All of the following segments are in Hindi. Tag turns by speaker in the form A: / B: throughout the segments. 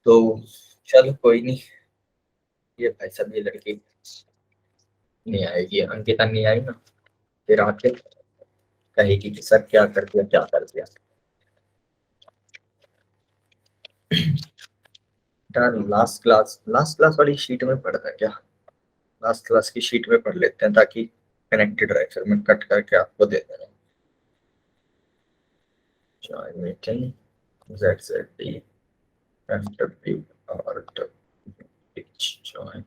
A: तो चलो कोई नहीं, ये भाई सब ये लड़की नहीं आएगी, अंकिता नहीं आई ना, फिर आके कहेगी कि सर क्या कर दिया क्या कर दिया। यार लास्ट क्लास वाली शीट में पढ़ना क्या, लास्ट क्लास की शीट में पढ़ लेते हैं ताकि कनेक्टेड रहे, फिर मैं कट करके आपको दे दे रहा हूँ। जॉइन मीटिंग ZZD FW और जॉइन।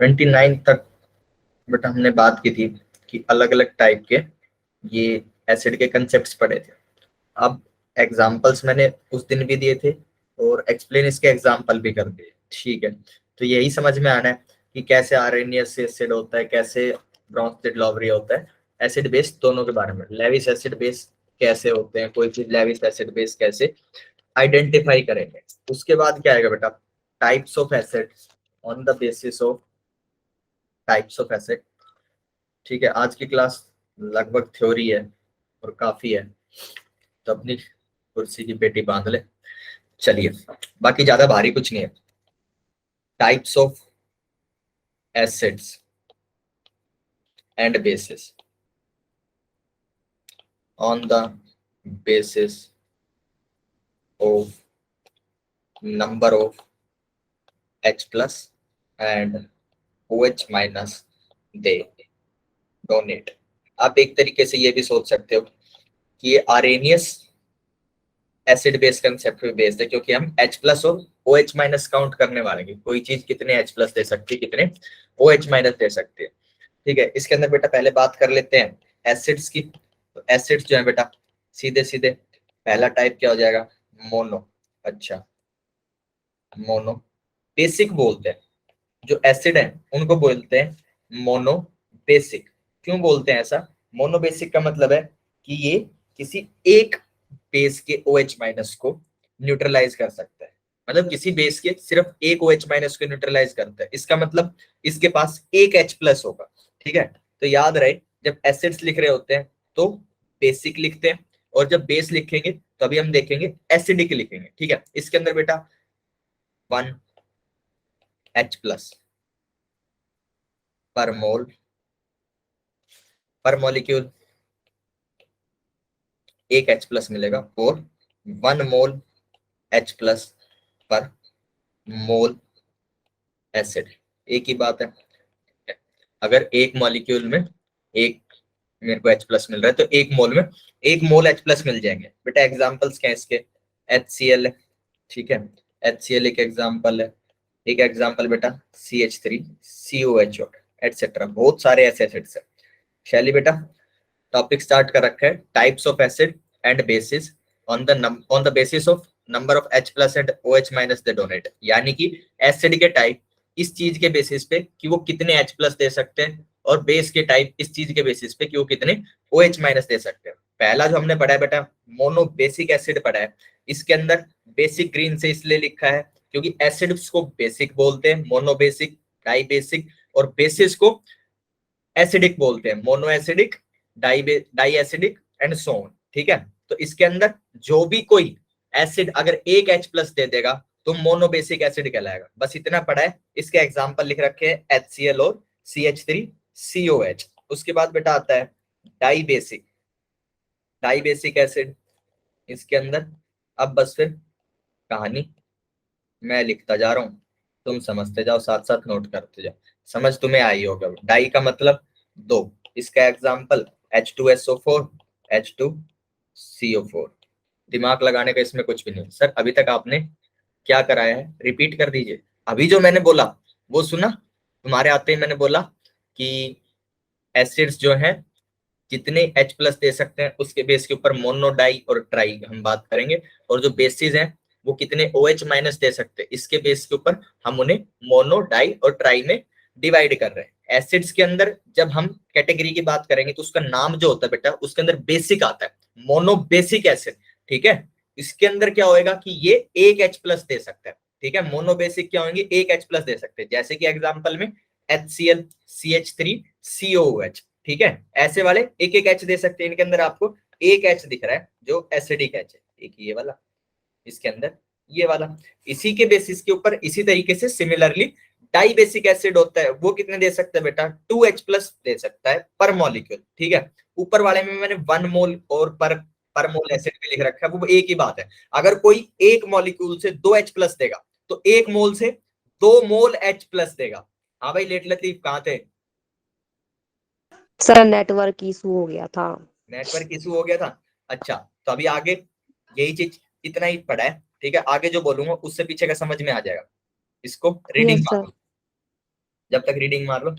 A: 29 तक बट हमने बात की थी कि अलग अलग टाइप के ये एसिड के कंसेप्ट्स पढ़े थे। अब एग्जाम्पल्स मैंने उस दिन भी दिए थे और एक्सप्लेन इसके एग्जाम्पल भी कर दिए, ठीक है। तो यही समझ में आना है कि कैसे आरएनएस एसिड होता है, कैसे ब्रोंस्टेड लॉवरी होता है, एसिड बेस दोनों के बारे में, लेविस एसिड बेस कैसे होते हैं, कोई चीज लेविस एसिड बेस कैसे आइडेंटिफाई करेंगे। उसके बाद क्या आएगा बेटा, types of acid, on the basis of types of acid, ठीक है। आज की क्लास लगभग थ्योरी है और काफी है, तो अपनी कुर्सी की पेटी बांध ले। चलिए, बाकी ज्यादा भारी कुछ नहीं है। Types of acids and bases on the basis of number of H plus and OH minus they donate. आप एक तरीके से ये भी सोच सकते हो कि ये आरएनएस एसिड बेस कंसेप्ट पे बेस्ड है, क्योंकि हम H प्लस और OH माइनस काउंट करने वाले हैं, कोई चीज कितने H प्लस दे सकती है, कितने OH माइनस दे सकती है, ठीक है। इसके अंदर बेटा पहले बात कर लेते हैं एसिड्स की। तो एसिड्स जो है बेटा सीधे सीधे पहला टाइप क्या हो जाएगा, मोनो। अच्छा, मोनो बेसिक बोलते हैं, जो एसिड है उनको बोलते हैं मोनो बेसिक। क्यों बोलते हैं ऐसा, मोनो बेसिक का मतलब है कि ये किसी एक बेस के OH माइनस को न्यूट्रलाइज कर सकता है, मतलब किसी बेस के सिर्फ एक OH माइनस को न्यूट्रलाइज करता है, इसका मतलब इसके पास एक H प्लस होगा, ठीक है। तो याद रहे, जब एसिड्स लिख रहे होते हैं तो बेसिक लिखते हैं, और जब बेस लिखेंगे तो अभी हम देखेंगे एसिडिक लिखेंगे, ठीक है। इसके अंदर बेटा 1H प्लस पर मोल पर मॉलिक्यूल, एक H प्लस मिलेगा, और 1 मोल H प्लस पर मोल एसिड, एक ही बात है। अगर एक मॉलिक्यूल में एक मेरे को H प्लस मिल रहा है तो एक मोल में एक मोल H प्लस मिल जाएंगे। बेटा एग्जांपल्स क्या है इसके, HCl है, ठीक है, HCl एक एग्जांपल है, एक एग्जांपल बेटा CH3 COH एटसेट्रा, बहुत सारे ऐसे एसिड्स है। शैली बेटा टॉपिक स्टार्ट कर रखा है, types of acid and bases on the basis of number of H plus and OH minus they donate, यानी कि एसिड के टाइप इस चीज के बेसिस पे कि वो कितने H प्लस दे सकते हैं, और बेस के टाइप इस चीज के बेसिस पे कि वो कितने OH माइनस दे सकते हैं। पहला जो हमने पढ़ा है बेटा मोनो बेसिक एसिड पढ़ा है, इसके अंदर बेसिक ग्रीन से इसलिए लिखा है क्योंकि एसिड्स को बेसिक बोलते हैं, मोनो बेसिक, डाई बेसिक, और बेसिस को एसिडिक बोलते हैं, mono acidic, di acidic and so on, ठीक है। तो इसके अंदर जो भी कोई एसिड अगर एक H प्लस दे देगा तो मोनो बेसिक एसिड कहलाएगा, बस इतना पढ़ा है। इसके एग्जांपल लिख रखे हैं HCl और CH3 COH। उसके बाद बेटा आता है डाई बेसिक एसिड, इसके अंदर अब बस फिर कहानी मैं लिखता जा रहा हूं, तुम समझते जाओ, साथ साथ नोट करते जाओ, समझ तुम्हें आई होगा। डाई का मतलब दो, इसका एग्जांपल H2SO4 H2CO4। दिमाग लगाने का इसमें कुछ भी नहीं। सर अभी तक आपने क्या कराया है, रिपीट कर दीजिए। अभी जो मैंने बोला वो सुना, तुम्हारे आते ही मैंने बोला कि एसिड्स जो हैं जितने H प्लस दे सकते हैं उसके बेस के ऊपर मोनो, डाई और ट्राई हम बात करेंगे, और जो बेसिस हैं वो कितने OH माइनस दे सकते हैं इसके बेस के ऊपर हम उन्हें मोनो, डाई और ट्राई में डिवाइड कर रहे हैं। एसिड्स के अंदर जब हम कैटेगरी की बात करेंगे तो उसका नाम जो होता है बेटा उसके अंदर बेसिक आता है, मोनो बेसिक एसिड, ठीक है। इसके अंदर क्या होएगा कि ये एक H प्लस दे सकता है, ठीक है। मोनो बेसिक क्या होंगे, एक H प्लस दे सकते हैं, जैसे कि एग्जांपल में HCl, CH3, COOH, ठीक है। ऐसे वाले एक एक H दे सकते हैं। इनके अंदर आपको एक H दिख रहा है जो एसिडिक H है, एक ये वाला, इसके अंदर ये वाला। इसी के बेसिस के ऊपर इसी तरीके से सिमिलरली डाई बेसिक एसिड होता है, वो कितने दे सकता है बेटा, 2H प्लस दे सकता है पर मॉलिक्यूल, ठीक है। ऊपर वाले में मैंने 1 मोल और पर मोल एसिड भी लिख रखा है, वो एक ही बात है। अगर कोई एक मॉलिक्यूल से 2H प्लस देगा तो एक मोल से 2 मोल H प्लस देगा। हाँ भाई लेट लतीफ कहाँ थे?
B: सर नेटवर्क इशू हो गया था।
A: नेटवर्क इशू हो गया था, अच्छा। तो अभी आगे यही चीज, इतना ही पढ़ा है, ठीक है। आगे जो बोलूंगा उससे पीछे का समझ में आ जाएगा। इसको रीडिंग
B: यस
A: मार
B: सर।
A: लो, जब तक रीडिंग मार लो।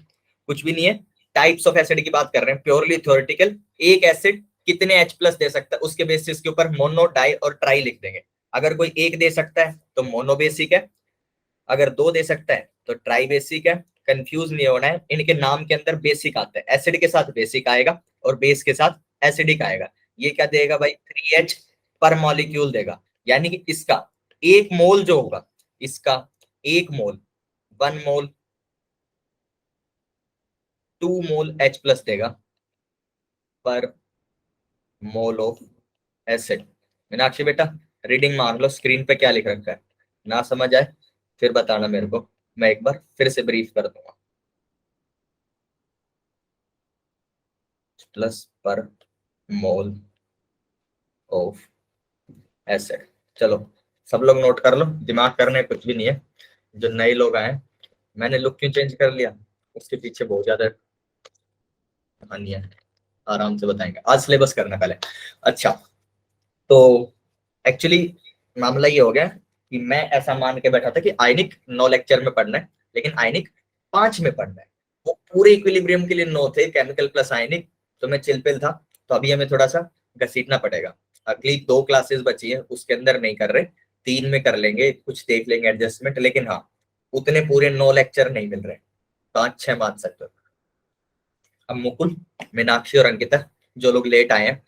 A: कुछ भी नहीं है, टाइप्स ऑफ एसिड की बात कर रहे हैं, प्योरली थ्योरेटिकल। एक एसिड कितने H प्लस दे सकता है उसके बेसिस के ऊपर मोनो, डाई और ट्राई लिख देंगे। अगर कोई एक दे सकता है तो मोनो बेसिक है, अगर दो दे सकता है तो ट्राई बेसिक है। कंफ्यूज नहीं होना है, इनके नाम के अंदर बेसिक आता है, एसिड के साथ बेसिक आएगा और बेस के साथ एसिडिक आएगा। ये क्या देगा भाई, 3H पर मॉलिक्यूल देगा। यानी कि इसका एक मोल जो होगा, इसका एक मोल 1 मोल 2 मोल H प्लस देगा पर मोल ऑफ एसिड। मीनाक्षी बेटा रीडिंग मार लो, स्क्रीन पे क्या लिख रखा है, ना समझ आए फिर बताना मेरे को, मैं एक बार फिर से ब्रीफ कर दूंगा। प्लस पर मोल ऑफ एसिड। चलो सब लोग नोट कर लो, दिमाग करने कुछ भी नहीं है। जो नए लोग आए, मैंने लुक क्यों चेंज कर लिया उसके पीछे बहुत ज्यादा कहानी है, आराम से बताएंगे, आज सिलेबस करना पहले। अच्छा, तो एक्चुअली मामला ये हो गया कि मैं ऐसा मान के बैठा था कि आयनिक 9 लेक्चर में पढ़ना है, लेकिन आयनिक 5 में पढ़ना है। वो पूरे इक्विलिब्रियम के लिए 9 थे, केमिकल प्लस आयनिक, तो मैं चिलपिल था। तो अभी हमें थोड़ा सा घसीटना पड़ेगा। अगली 2 क्लासेस बची है, उसके अंदर नहीं कर रहे, 3 में कर लेंगे, कुछ देख लेंगे एडजस्टमेंट। लेकिन हाँ, उतने पूरे 9 लेक्चर नहीं मिल रहे, 5-6 मान सकते हो। अब मुकुल, मीनाक्षी और अंकिता जो लोग लेट आए हैं,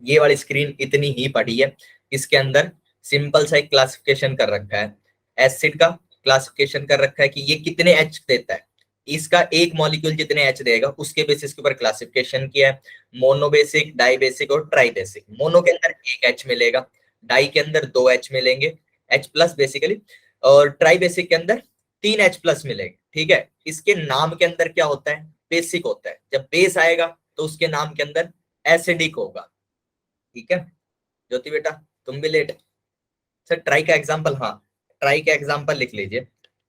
A: ये वाली स्क्रीन इतनी ही पड़ी है। इसके अंदर सिंपल सा एक क्लासिफिकेशन कर रखा है, एसिड का क्लासिफिकेशन कर रखा है कि ये कितने H देता है। इसका एक मॉलिक्यूल जितने H देगा उसके बेसिस के ऊपर क्लासिफिकेशन किया है, मोनो बेसिक, डाई बेसिक और ट्राई बेसिक। मोनो के अंदर एक H मिलेगा, डाई के अंदर 2 H मिलेंगे, H प्लस बेसिकली, और ट्राई बेसिक के अंदर 3 H प्लस मिलेंगे, ठीक है। इसके नाम के अंदर क्या होता है, बेसिक होता है। जब बेस आएगा तो उसके नाम के अंदर एसिडिक होगा, ठीक है। ज्योति बेटा तुम भी लेट। सर ट्राई का एग्जांपल, हाँ ट्राई का एग्जांपल लिख लीजिए।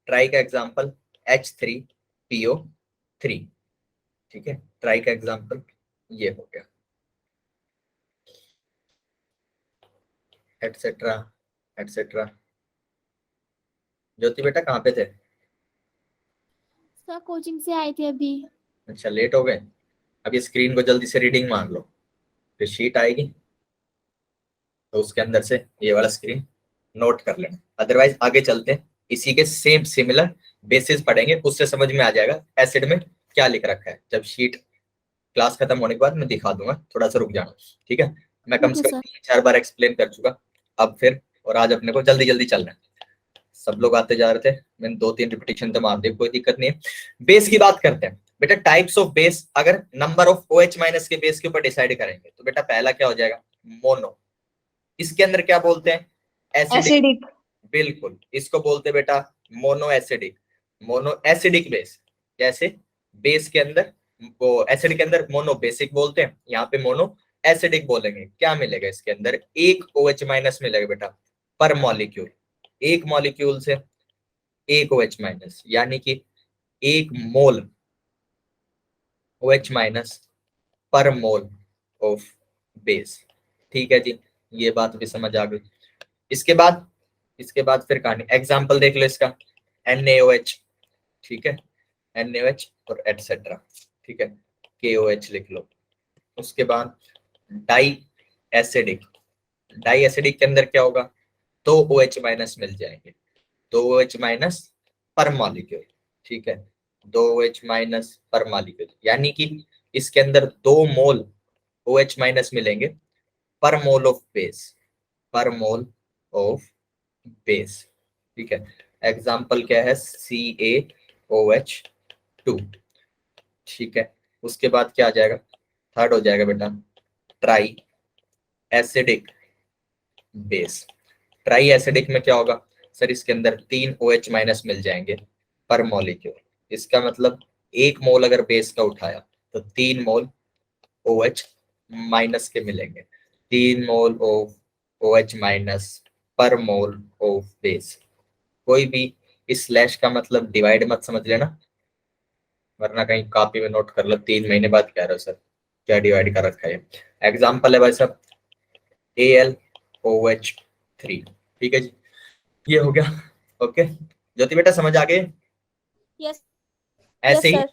A: ट्राई का एग्जांपल H3PO3, ठीक है। ट्राई का एग्जांपल ये हो गया, एटसेट्रा एटसेट्रा। ज्योति बेटा कहाँ पे थे?
C: सर कोचिंग से आए थे अभी।
A: अच्छा लेट हो गए। अब ये स्क्रीन को जल्दी से रीडिंग मार लो, फिर शीट आएगी तो उसके अंदर से ये वाला स्क्रीन नोट कर लेना। अदरवाइज आगे चलते हैं, इसी के सेम सिमिलर बेसिस पढ़ेंगे, उससे समझ में आ जाएगा एसिड में क्या लिख रखा है। जब शीट क्लास खत्म होने के बाद मैं दिखा दूंगा, थोड़ा सा रुक जाना, ठीक है। मैं कम
C: ठीक है
A: से कम
C: सर।
A: 3-4 बार एक्सप्लेन कर चुका अब फिर, और आज अपने को जल्दी जल्दी चलना है। सब लोग आते जा रहे थे, मैंने 2-3 रिपीटेशन तो मार दी, कोई दिक्कत नहीं है। बेस की बात करते हैं बेटा, टाइप्स ऑफ बेस। अगर नंबर ऑफ OH माइनस के बेस के ऊपर डिसाइड करेंगे तो बेटा पहला क्या हो जाएगा, मोनो। इसके अंदर क्या बोलते हैं, एसिडिक।
B: एसिडिक।
A: बिल्कुल, इसको बोलते हैं बेटा mono acidic, mono acidic base. जैसे बेस के अंदर, वो एसिड के अंदर मोनो बेसिक बोलते हैं, यहाँ पे मोनो एसिडिक बोलेंगे। क्या मिलेगा इसके अंदर, एक OH माइनस मिलेगा बेटा पर मॉलिक्यूल, एक मॉलिक्यूल से एक OH माइनस, यानी कि एक मोल OH माइनस पर मोल ऑफ बेस, ठीक है जी। ये बात भी समझ आ गई। इसके बाद, इसके बाद फिर कहानी, एग्जाम्पल देख लो इसका, NaOH, ठीक है, NaOH और एटसेट्रा, ठीक है, KOH लिख लो। उसके बाद डाई एसिडिक, डाई एसिडिक के अंदर क्या होगा, 2 OH माइनस मिल जाएंगे, 2 OH माइनस पर मॉलिक्यूल, ठीक है, 2 OH माइनस पर मॉलिक्यूल, यानी कि इसके अंदर 2 मोल OH माइनस मिलेंगे पर मोल ऑफ बेस, पर मोल ऑफ बेस। ठीक है, एग्जाम्पल क्या है, CaOH2। ठीक है, उसके बाद क्या आ जाएगा, थर्ड हो जाएगा बेटा try acidic base. Try acidic में क्या होगा सर, इसके अंदर 3 OH माइनस मिल जाएंगे पर मॉलिक्यूल। इसका मतलब एक मोल अगर बेस का उठाया तो 3 मोल OH माइनस के मिलेंगे, 3 मोल ऑफ OH माइनस पर मोल ऑफ बेस। कोई भी इस स्लैश का मतलब डिवाइड मत समझ लेना, वरना कहीं कॉपी में नोट कर लो 3 महीने बाद कह रहे हो सर क्या डिवाइड कर रखा है। एग्जाम्पल है भाई साहब AlOH3। ठीक है जी, ये हो गया। ओके ज्योति बेटा समझ आ गए।
B: यस
A: ऐसे
B: यस
A: ही
B: सर।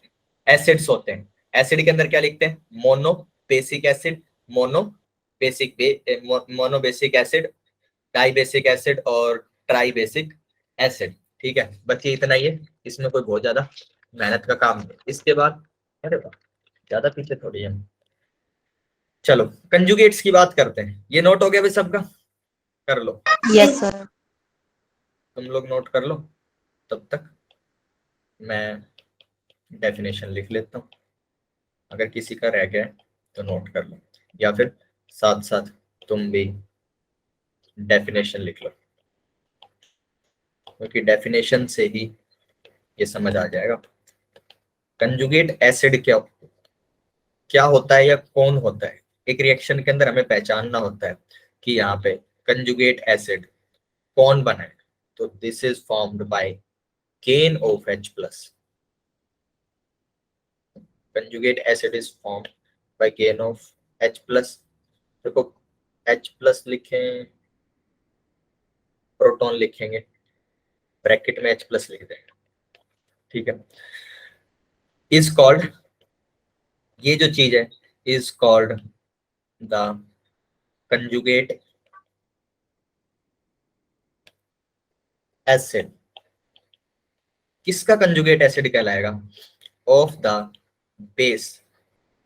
A: एसिड्स होते हैं, एसिड के अंदर क्या लिखते हैं, mono basic acid, mono basic mono basic acid, di basic acid और ट्राई बेसिक एसिड। ठीक है बच्चे इतना ही है, इसमें कोई बहुत ज्यादा मेहनत का काम नहीं। इसके बाद अरे वाह ज्यादा पीछे थोड़ी है। चलो कंजुगेट्स की बात करते हैं, ये नोट हो गया भाई सबका, कर लो
B: यस सर।
A: तुम लोग नोट कर लो, तब तक मैं डेफिनेशन लिख लेता हूँ, अगर किसी का रह गया है तो नोट कर लो, या फिर साथ साथ तुम भी डेफिनेशन लिख लो, क्योंकि डेफिनेशन से ही ये समझ आ जाएगा कंजुगेट एसिड क्या क्या होता है या कौन होता है। एक रिएक्शन के अंदर हमें पहचानना होता है कि यहाँ पे कंजुगेट एसिड कौन बना है, तो this is formed bye gain of H plus। conjugate acid is formed by gain of H plus। देखो H plus लिखें, प्रोटॉन लिखेंगे, ब्रैकेट में H plus लिख देंगे। ठीक है, इज कॉल्ड, ये जो चीज है is called the conjugate acid. किसका कंजुगेट एसिड कहलाएगा, ऑफ द बेस,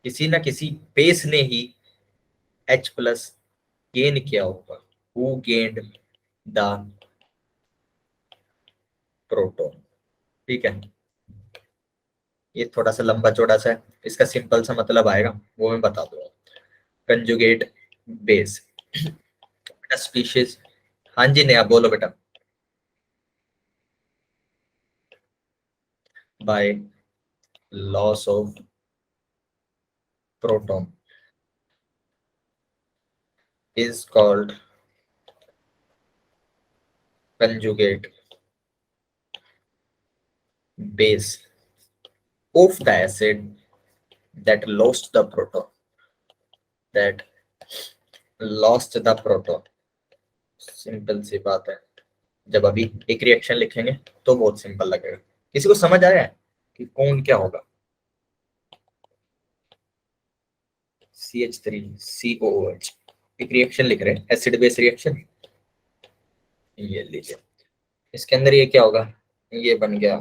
A: किसी ना किसी बेस ने ही H प्लस गेन किया होगा, हु गेन्ड द प्रोटॉन। ठीक है, ये थोड़ा सा लंबा चौड़ा सा है, इसका सिंपल सा मतलब आएगा वो मैं बता दूंगा। कंजुगेट बेस स्पीशीज, हाँ जी नया बोलो बेटा, bye loss of proton is called conjugate base of the acid that lost the proton, that lost the proton। Simple सी बात है, जब अभी एक रिएक्शन लिखेंगे तो बहुत सिंपल लगेगा। किसी को समझ आया है कि कौन क्या होगा, CH3COOH एक रिएक्शन लिख रहे हैं, एसिड बेस रिएक्शन। ये लीजिए, इसके अंदर ये क्या होगा, ये बन गया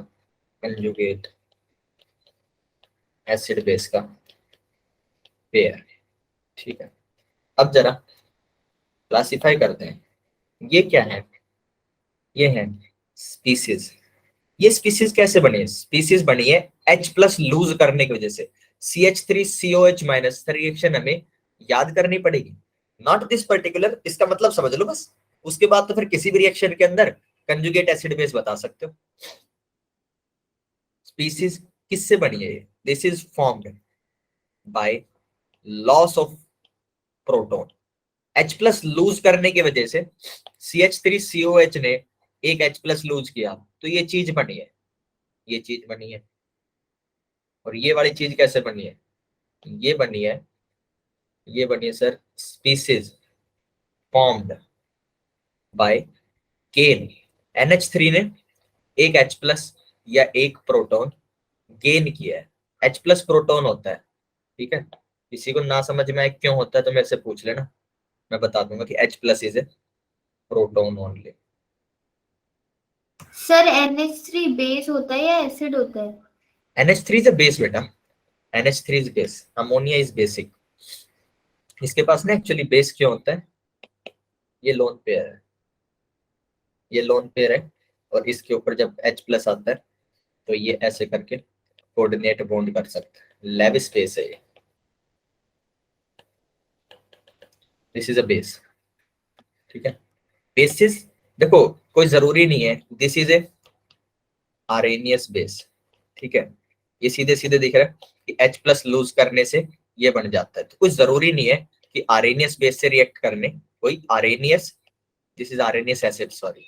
A: कंजुगेट एसिड बेस का पेयर। ठीक है, अब जरा क्लासिफाई करते हैं, ये क्या है, ये है स्पीसीज। ये स्पीसीज कैसे बनी है, स्पीसीज बनी है H प्लस लूज करने की वजह से। CH3COH माइनस रिएक्शन हमें याद करनी पड़ेगी, नॉट दिस पर्टिकुलर, इसका मतलब समझ लो बस। उसके बाद तो फिर किसी भी रिएक्शन के अंदर कंजुगेट एसिड बेस बता सकते हो। स्पीसीज किससे बनी है, this is formed by loss of proton. H plus lose करने की वजह से CH3COH ने एक H प्लस लूज किया तो ये चीज बनी है, ये चीज बनी है। और ये वाली चीज कैसे बनी है, ये बनी है, ये बनी है sir species formed by gain. NH3 ने एक H प्लस या एक प्रोटॉन गेन किया है, H प्लस प्रोटॉन होता है। ठीक है, किसी को ना समझ में आए क्यों होता है तो मेरे से पूछ लेना, मैं बता दूंगा कि H plus is a proton only.
C: Sir NH3 base होता है या एसिड होता है?
A: NH3 इज अ बेस बेटा, NH3 is base, ammonia is basic। इसके पास ना एक्चुअली बेस क्यों होता है, ये लोन पेयर है, ये लोन पेयर है, और इसके ऊपर जब H प्लस आता है तो ये ऐसे करके कोऑर्डिनेट बॉन्ड कर सकते हैं, लेविस बेस है ये, दिस इज अ बेस, ठीक है। बेसिस देखो कोई जरूरी नहीं है, this is a Arrhenius base, ठीक है। ये सीधे सीधे दिख रहा है कि H प्लस लूज करने से ये बन जाता है, तो कुछ जरूरी नहीं है कि आरेनियस बेस से रिएक्ट करने, कोई Arrhenius, this is Arrhenius acid sorry,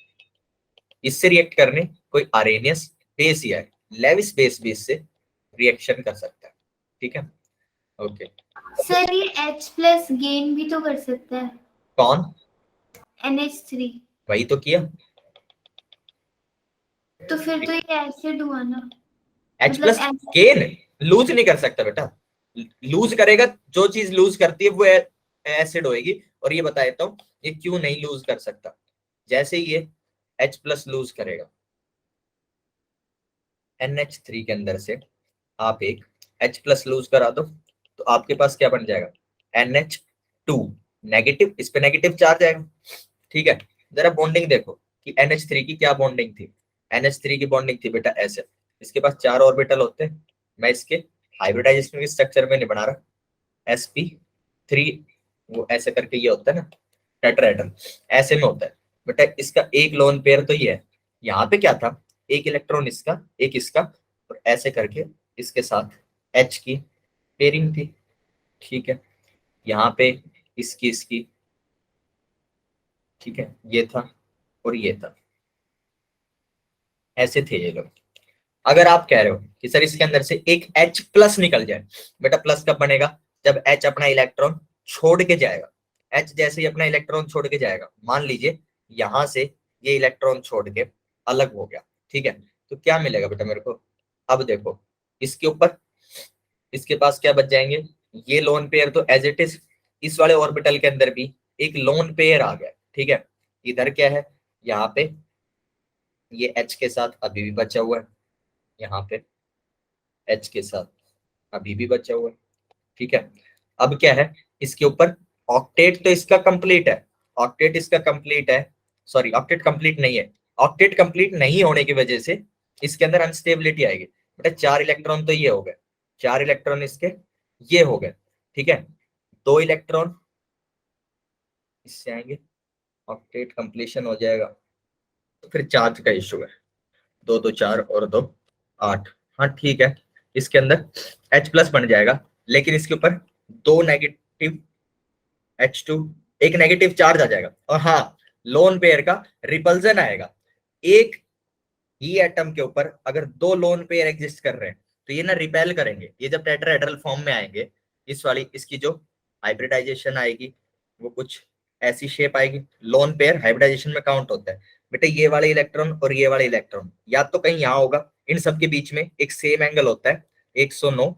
A: इससे रिएक्ट करने कोई आरेनियस बेस या लेविस बेस भी इससे रिएक्शन कर सकता है, ठीक है। ओके
C: सर ये H प्लस गेन भी तो कर सकता है
A: कौन,
C: NH3,
A: वही तो किया,
C: तो फिर तो ये एसिड हुआ ना,
A: H प्लस
C: मतलब
A: गेन लूज नहीं कर सकता बेटा, लूज करेगा, जो चीज लूज करती है वो एसिड होएगी, और ये बता देता हूँ ये क्यों नहीं लूज कर सकता। जैसे ये H प्लस लूज करेगा NH3 के अंदर से, आप एक H प्लस लूज करा दो तो आपके पास क्या बन जाएगा, NH2 नेगेटिव, इस पे नेगेटिव चार्ज आएगा, ठीक है। जरा बॉन्डिंग देखो कि NH3 की क्या बॉन्डिंग थी, NH3 की बॉन्डिंग थी बेटा ऐसे, इसके पास 4 ऑर्बिटल होते हैं, मैं इसके हाइब्रिडाइजेशन के स्ट्रक्चर में नहीं बना रहा, sp3 वो ऐसे करके ये होता है ना टेट्राहेड्रल, ऐसे में होता है बेटा, इसका एक लोन पेयर तो ये है, यहाँ पे क्या था, एक इलेक्ट्रॉन इसका एक इसका, और ऐसे करके इसके साथ H की पेयरिंग थी, ठीक है। यहाँ पे इसकी इसकी, ठीक है, ये था और ये था, ऐसे थे ये लोग। अगर आप कह रहे हो कि सर इसके अंदर से एक H प्लस निकल जाए, बेटा प्लस कब बनेगा, जब H अपना इलेक्ट्रॉन छोड़ के जाएगा, H जैसे ही अपना इलेक्ट्रॉन छोड़ के जाएगा, मान लीजिए यहां से ये इलेक्ट्रॉन छोड़ के अलग हो गया, ठीक है, तो क्या मिलेगा बेटा मेरे को, अब देखो इसके ऊपर इसके पास क्या बच जाएंगे, ये लोन पेयर तो एज इट इज, इस वाले ऑर्बिटल के अंदर भी एक लोन पेयर आ गया, ठीक है। इधर क्या है, यहाँ पे ये H के साथ अभी भी बचा हुआ है, यहाँ पे H के साथ अभी भी बचा हुआ है, ठीक है। अब क्या है, इसके ऊपर ऑक्टेट तो इसका कंप्लीट है, ऑक्टेट इसका कंप्लीट है, सॉरी ऑक्टेट कंप्लीट नहीं है, ऑक्टेट कंप्लीट नहीं होने की वजह से इसके अंदर अनस्टेबिलिटी आएगी बेटा, 4 इलेक्ट्रॉन तो ये हो गए, 4 इलेक्ट्रॉन इसके ये हो गए, ठीक है, 2 इलेक्ट्रॉन इससे आएंगे, ऑक्टेट कंप्लीशन हो जाएगा, तो फिर चार्ज का इशू है, 2 2 4 और 2 8, हाँ ठीक है, इसके अंदर H प्लस बन जाएगा, लेकिन इसके ऊपर 2 नेगेटिव H2, एक नेगेटिव चार्ज आ जाएगा, और हाँ लोन पेयर का रिपल्जन आएगा, एक ही एटम के ऊपर अगर 2 लोन पेयर एग्जिस्ट कर रहे हैं तो ये ना रिपेल करेंगे, ये जब टेट्राहेड्रल फॉर्म में आएंगे, इस वाली इसकी जो हाइब्रिडाइजेशन आएगी वो कुछ ऐसी शेप आएगी, लोन पेयर हाइब्रिडाइजेशन में काउंट होता है बेटा, ये वाले इलेक्ट्रॉन और ये वाले इलेक्ट्रॉन या तो कहीं यहाँ होगा, इन सबके बीच में एक सेम एंगल होता है 109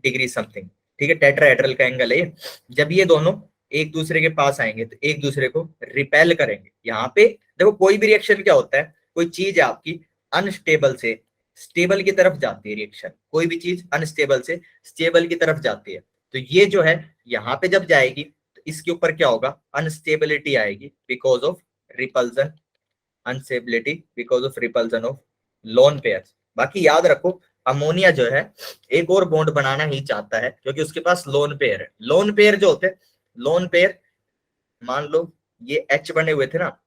A: डिग्री समथिंग, ठीक है, टेट्राहेड्रल का एंगल है ये, जब ये दोनों एक दूसरे के पास आएंगे तो एक दूसरे को रिपेल करेंगे, यहाँ पे देखो कोई भी रिएक्शन क्या होता है, कोई चीज है आपकी अनस्टेबल से स्टेबल की तरफ जाती है, रिएक्शन कोई भी चीज अनस्टेबल से स्टेबल की तरफ जाती है, तो ये जो है यहाँ पे जब जाएगी तो इसके ऊपर क्या होगा, अनस्टेबिलिटी आएगी because of repulsion, instability because of repulsion of lone pairs. बाकी याद रखो अमोनिया जो है एक और बॉन्ड बनाना ही चाहता है क्योंकि उसके पास लोन पेयर है, लोन पेयर जो होते हैं, लोन पेयर मान लो ये H बने हुए थे ना,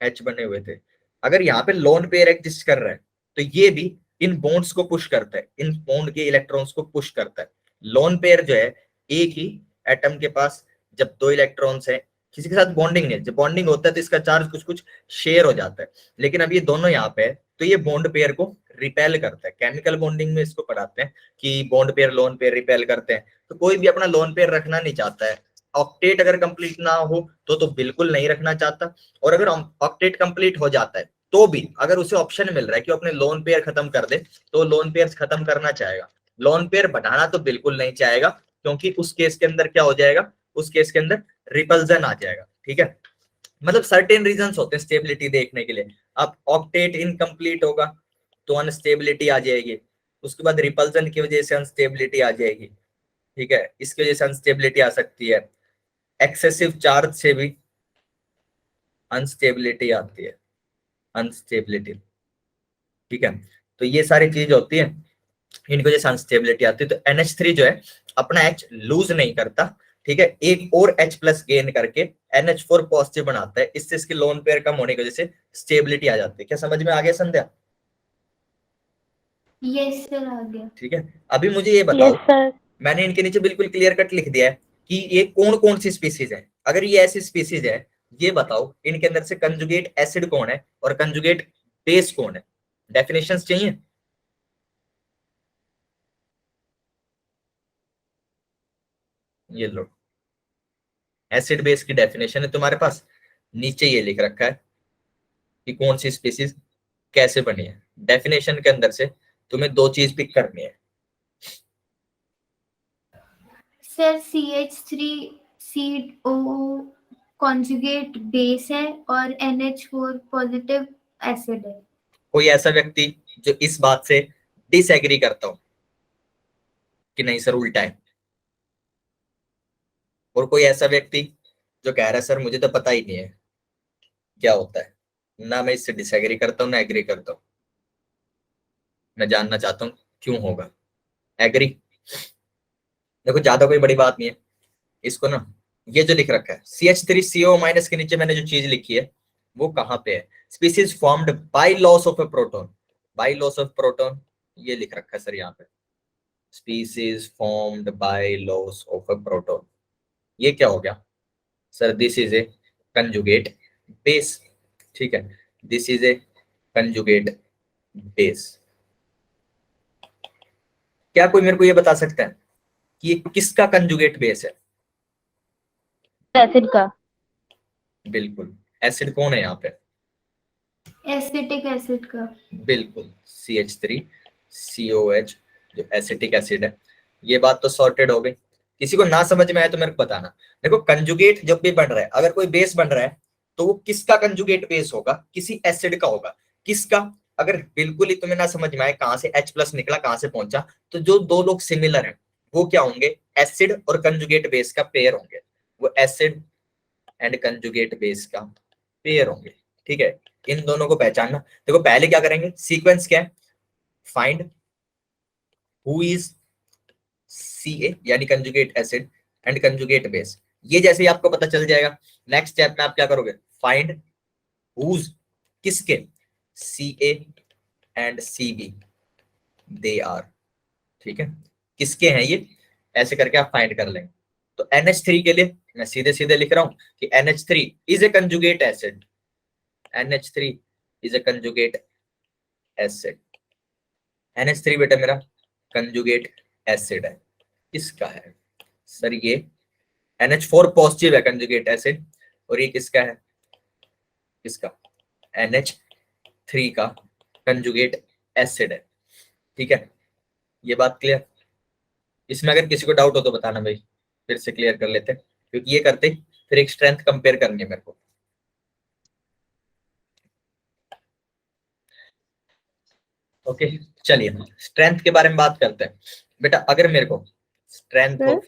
A: H बने हुए थे, अगर यहाँ पे लोन पेयर एग्जिस्ट कर रहा है तो ये भी इन बॉन्ड्स को पुश करता है, इन बॉन्ड के इलेक्ट्रॉन्स को पुश करता है, लोन पेयर जो है एक ही एटम के पास जब 2 इलेक्ट्रॉन्स है, किसी के साथ बॉन्डिंग नहीं है, जब बॉन्डिंग होता है तो इसका चार्ज कुछ कुछ शेयर हो जाता है, लेकिन अब ये दोनों यहाँ पे है तो ये बॉन्ड पेयर को रिपेल करता है, केमिकल बॉन्डिंग में इसको पढ़ाते हैं कि bond pair lone pair repel करते हैं, तो कोई भी अपना लोन पेयर रखना नहीं चाहता है, ऑक्टेट अगर कंप्लीट ना हो तो बिल्कुल नहीं रखना चाहता, और अगर ऑक्टेट कंप्लीट हो जाता है तो भी अगर उसे ऑप्शन मिल रहा है कि अपने लोन पेयर खत्म कर दे तो लोन पेयर खत्म करना चाहेगा, लोन पेयर बढ़ाना तो बिल्कुल नहीं चाहेगा क्योंकि उस केस के अंदर क्या हो जाएगा, उस केस के अंदर रिपल्जन आ जाएगा, ठीक है। मतलब सर्टेन रीजंस होते हैं स्टेबिलिटी देखने के लिए, अब ऑक्टेट इनकम्प्लीट होगा तो अनस्टेबिलिटी आ जाएगी, उसके बाद रिपल्जन की वजह से अनस्टेबिलिटी आ जाएगी, ठीक है, इसकी वजह से अनस्टेबिलिटी आ सकती है, एक्सेसिव चार्ज से भी अनस्टेबिलिटी आती है, अनस्टेबिलिटी। ठीक है, तो ये सारी चीज होती है, इनको जैसे अनस्टेबिलिटी आती है। तो NH3 जो है अपना H लूज नहीं करता, ठीक है, एक और H प्लस गेन करके NH4 पॉजिटिव बनाता है। इससे इसकी लोन पेयर कम होने की वजह से स्टेबिलिटी आ जाती है। क्या समझ में आ गया संध्या?
C: यस सर, आ गया।
A: ठीक है, अभी मुझे ये बताओ,
B: यस सर।
A: मैंने इनके नीचे बिल्कुल क्लियर कट लिख दिया है कि ये कौन कौन सी स्पीसीज है। अगर ये ऐसी स्पीसीज है, ये बताओ इनके अंदर से कंजुगेट एसिड कौन है और कंजुगेट बेस कौन है। डेफिनेशंस चाहिए? ये लो, एसिड बेस की डेफिनेशन है तुम्हारे पास, नीचे ये लिख रखा है कि कौन सी स्पीसीज कैसे बनी है। डेफिनेशन के अंदर से तुम्हें दो चीज पिक करनी है।
C: Sir CH3 CO conjugate base है और NH4 पॉजिटिव एसिड है।
A: कोई ऐसा व्यक्ति जो इस बात से डिसएग्री करता हो कि नहीं सर उल्टा है, और कोई ऐसा व्यक्ति जो कह रहा है सर मुझे तो पता ही नहीं है क्या होता है, ना मैं इससे डिसएग्री करता हूँ ना एग्री करता हूँ, मैं जानना चाहता हूँ क्यों होगा। एग्री? देखो ज्यादा कोई बड़ी बात नहीं है, इसको ना, ये जो लिख रखा है CH3CO माइनस के नीचे मैंने जो चीज लिखी है वो कहाँ पे है? Species formed by loss of A proton, bye loss of proton, ये लिख रखा है सर यहाँ पे, species formed by loss of A proton. ये क्या हो गया sir? This is a conjugate base. ठीक है, this is a conjugate base. क्या कोई मेरे को ये बता सकता है कि ये किसका कंजुगेट बेस है?
B: एसिड का।
A: बिल्कुल, एसिड कौन है यहाँ पे?
C: एसिटिक एसिड का।
A: बिल्कुल, CH3COH जो एसिटिक एसिड है। ये बात तो सॉर्टेड हो गई। किसी को ना समझ में आए तो मेरे को बताना। देखो कंजुगेट जब भी बन रहा है, अगर कोई बेस बन रहा है तो वो किसका कंजुगेट बेस होगा? किसी एसिड का होगा। किसका? अगर बिल्कुल ही तुम्हें ना समझ में आए कहां से H प्लस निकला, कहां से पहुंचा, तो जो दो लोग सिमिलर हैं वो क्या होंगे? एसिड और कंजुगेट बेस का पेयर होंगे, वो एसिड एंड कंजुगेट बेस का पेयर होंगे। ठीक है, इन दोनों को पहचानना। देखो पहले क्या करेंगे, सीक्वेंस क्या है, फाइंड हु इज Ca यानी conjugate acid and conjugate base. ये जैसे ही आपको पता चल जाएगा, नेक्स्ट स्टेप में आप क्या करोगे, फाइंड हुज, किसके, Ca and Cb they are. ठीक है, किसके हैं ये, ऐसे करके आप फाइंड कर लेंगे। तो NH3 के लिए मैं सीधे सीधे लिख रहा हूं कि NH3 is a conjugate acid, NH3 is a conjugate acid. NH3 बेटा मेरा कंजुगेट एसिड है। किसका है सर? ये NH4 पॉजिटिव है कंजुगेट एसिड, और ये किसका है? किसका? NH3 का कंजुगेट एसिड है। ठीक है, ये बात क्लियर? इसमें अगर किसी को डाउट हो तो बताना भाई, फिर से क्लियर कर लेते हैं, क्योंकि ये करते ही फिर एक स्ट्रेंथ कंपेयर करनी है मेरे को। ओके, चलिए स्ट्रेंथ के बारे में बात करते हैं। बेटा अगर मेरे को स्ट्रेंथ
B: सर?
A: ऑफ,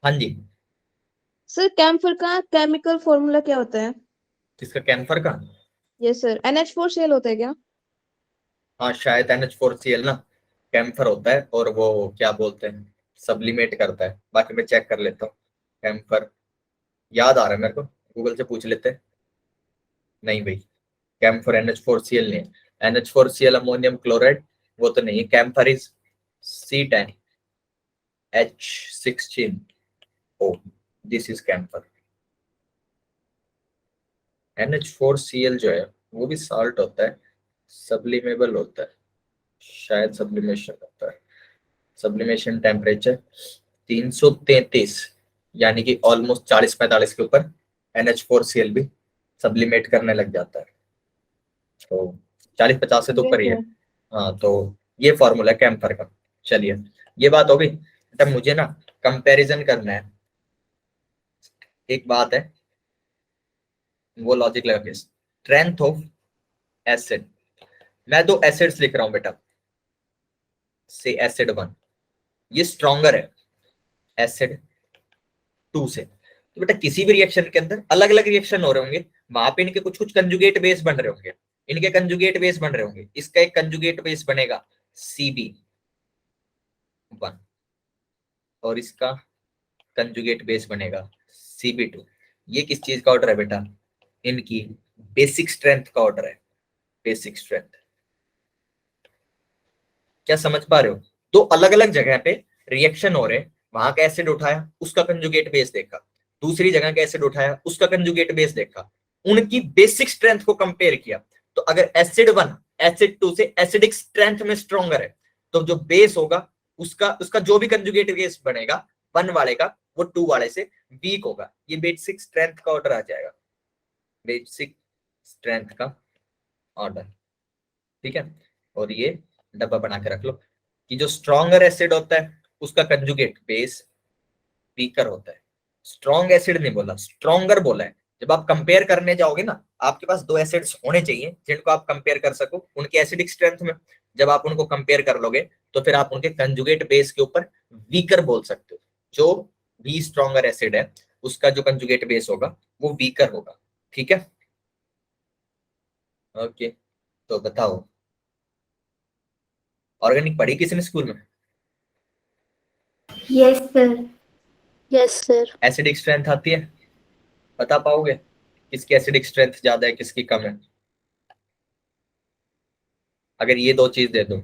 A: हाँ जी,
B: सर कैम्फर का केमिकल फॉर्मूला क्या होता है?
A: किसका? कैम्फर का?
B: यस सर, NH4 सेल होता है क्या?
A: हाँ शायद NH4Cl ना कैम्फर होता है, और वो क्या बोलते हैं, सब्लिमेट करता है। बाकी मैं चेक कर लेता हूँ। कैम्फर याद आ रहा है मेरे को, गूगल से पूछ लेते हैं। नहीं भाई, कैम्फर NH4Cl नहीं है। NH4Cl अमोनियम क्लोराइड, वो तो नहीं है। Camphor is C10H16O, this is camphor. NH4Cl जो है वो भी साल्ट होता है, सब्लिमेबल होता है, शायद सब्लिमेशन होता है। सब्लिमेशन टेम्परेचर 333, यानी कि ऑलमोस्ट 40-45 के ऊपर NH4Cl भी सब्लिमेट करने लग जाता है। तो 40-50 से तो ऊपर ही है। हाँ, तो ये फॉर्मूला कैम्फर का। चलिए ये बात हो गई। तब मुझे ना कंपैरिजन करना है। एक बात है, वो लॉजिक लगा के, स्ट्रेंथ ऑफ एसिड, मैं दो एसिड्स लिख रहा हूं बेटा, से एसिड 1 ये स्ट्रॉन्गर है एसिड 2 से, तो बेटा किसी भी रिएक्शन के अंदर अलग अलग रिएक्शन हो रहे होंगे, वहां पे इनके कुछ कुछ कंजुगेट बेस बन रहे होंगे, इनके कंजुगेट बेस बन रहे होंगे। इसका एक कंजुगेट बेस बनेगा CB1 और इसका कंजुगेट बेस बनेगा CB2। ये किस चीज का ऑर्डर है बेटा? इनकी बेसिक स्ट्रेंथ का ऑर्डर है, बेसिक स्ट्रेंथ। क्या समझ पा रहे हो? दो अलग अलग जगह पे रिएक्शन हो रहे, वहां का एसिड उठाया, उसका कंजुगेट बेस देखा, दूसरी जगह का एसिड उठाया, उसका कंजुगेट बेस देखा, उनकी बेसिक स्ट्रेंथ को कंपेयर किया। तो अगर एसिड 1 एसिड 2 से एसिडिक स्ट्रेंथ में स्ट्रॉन्गर है, तो जो बेस होगा उसका उसका जो भी कंजुगेट बेस बनेगा 1 वाले का, वो 2 वाले से वीक होगा। ये बेसिक स्ट्रेंथ का ऑर्डर आ जाएगा, बेसिक स्ट्रेंथ का ऑर्डर। ठीक है, और ये डब्बा बना के रख लो कि जो स्ट्रॉन्गर एसिड होता है उसका कंजुगेट बेस वीकर होता है। स्ट्रॉन्ग एसिड नहीं बोला, स्ट्रॉन्गर बोला है। जब आप कंपेयर करने जाओगे ना, आपके पास दो एसिड्स होने चाहिए जिनको आप कंपेयर कर सको उनके एसिडिक स्ट्रेंथ में। जब आप उनको कंपेयर कर लोगे तो फिर आप उनके कंजुगेट बेस के ऊपर वीकर बोल सकते हो। जो भी स्ट्रॉन्गर एसिड है उसका जो कंजुगेट बेस होगा वो वीकर होगा। ठीक है, ओके। तो बताओ, ऑर्गेनिक पढ़ी किसी ने स्कूल में?
C: Yes sir.
B: Yes sir.
A: Acidic strength आती है, बता पाओगे किसकी एसिडिक स्ट्रेंथ ज्यादा है किसकी कम है? अगर ये दो चीज दे दो,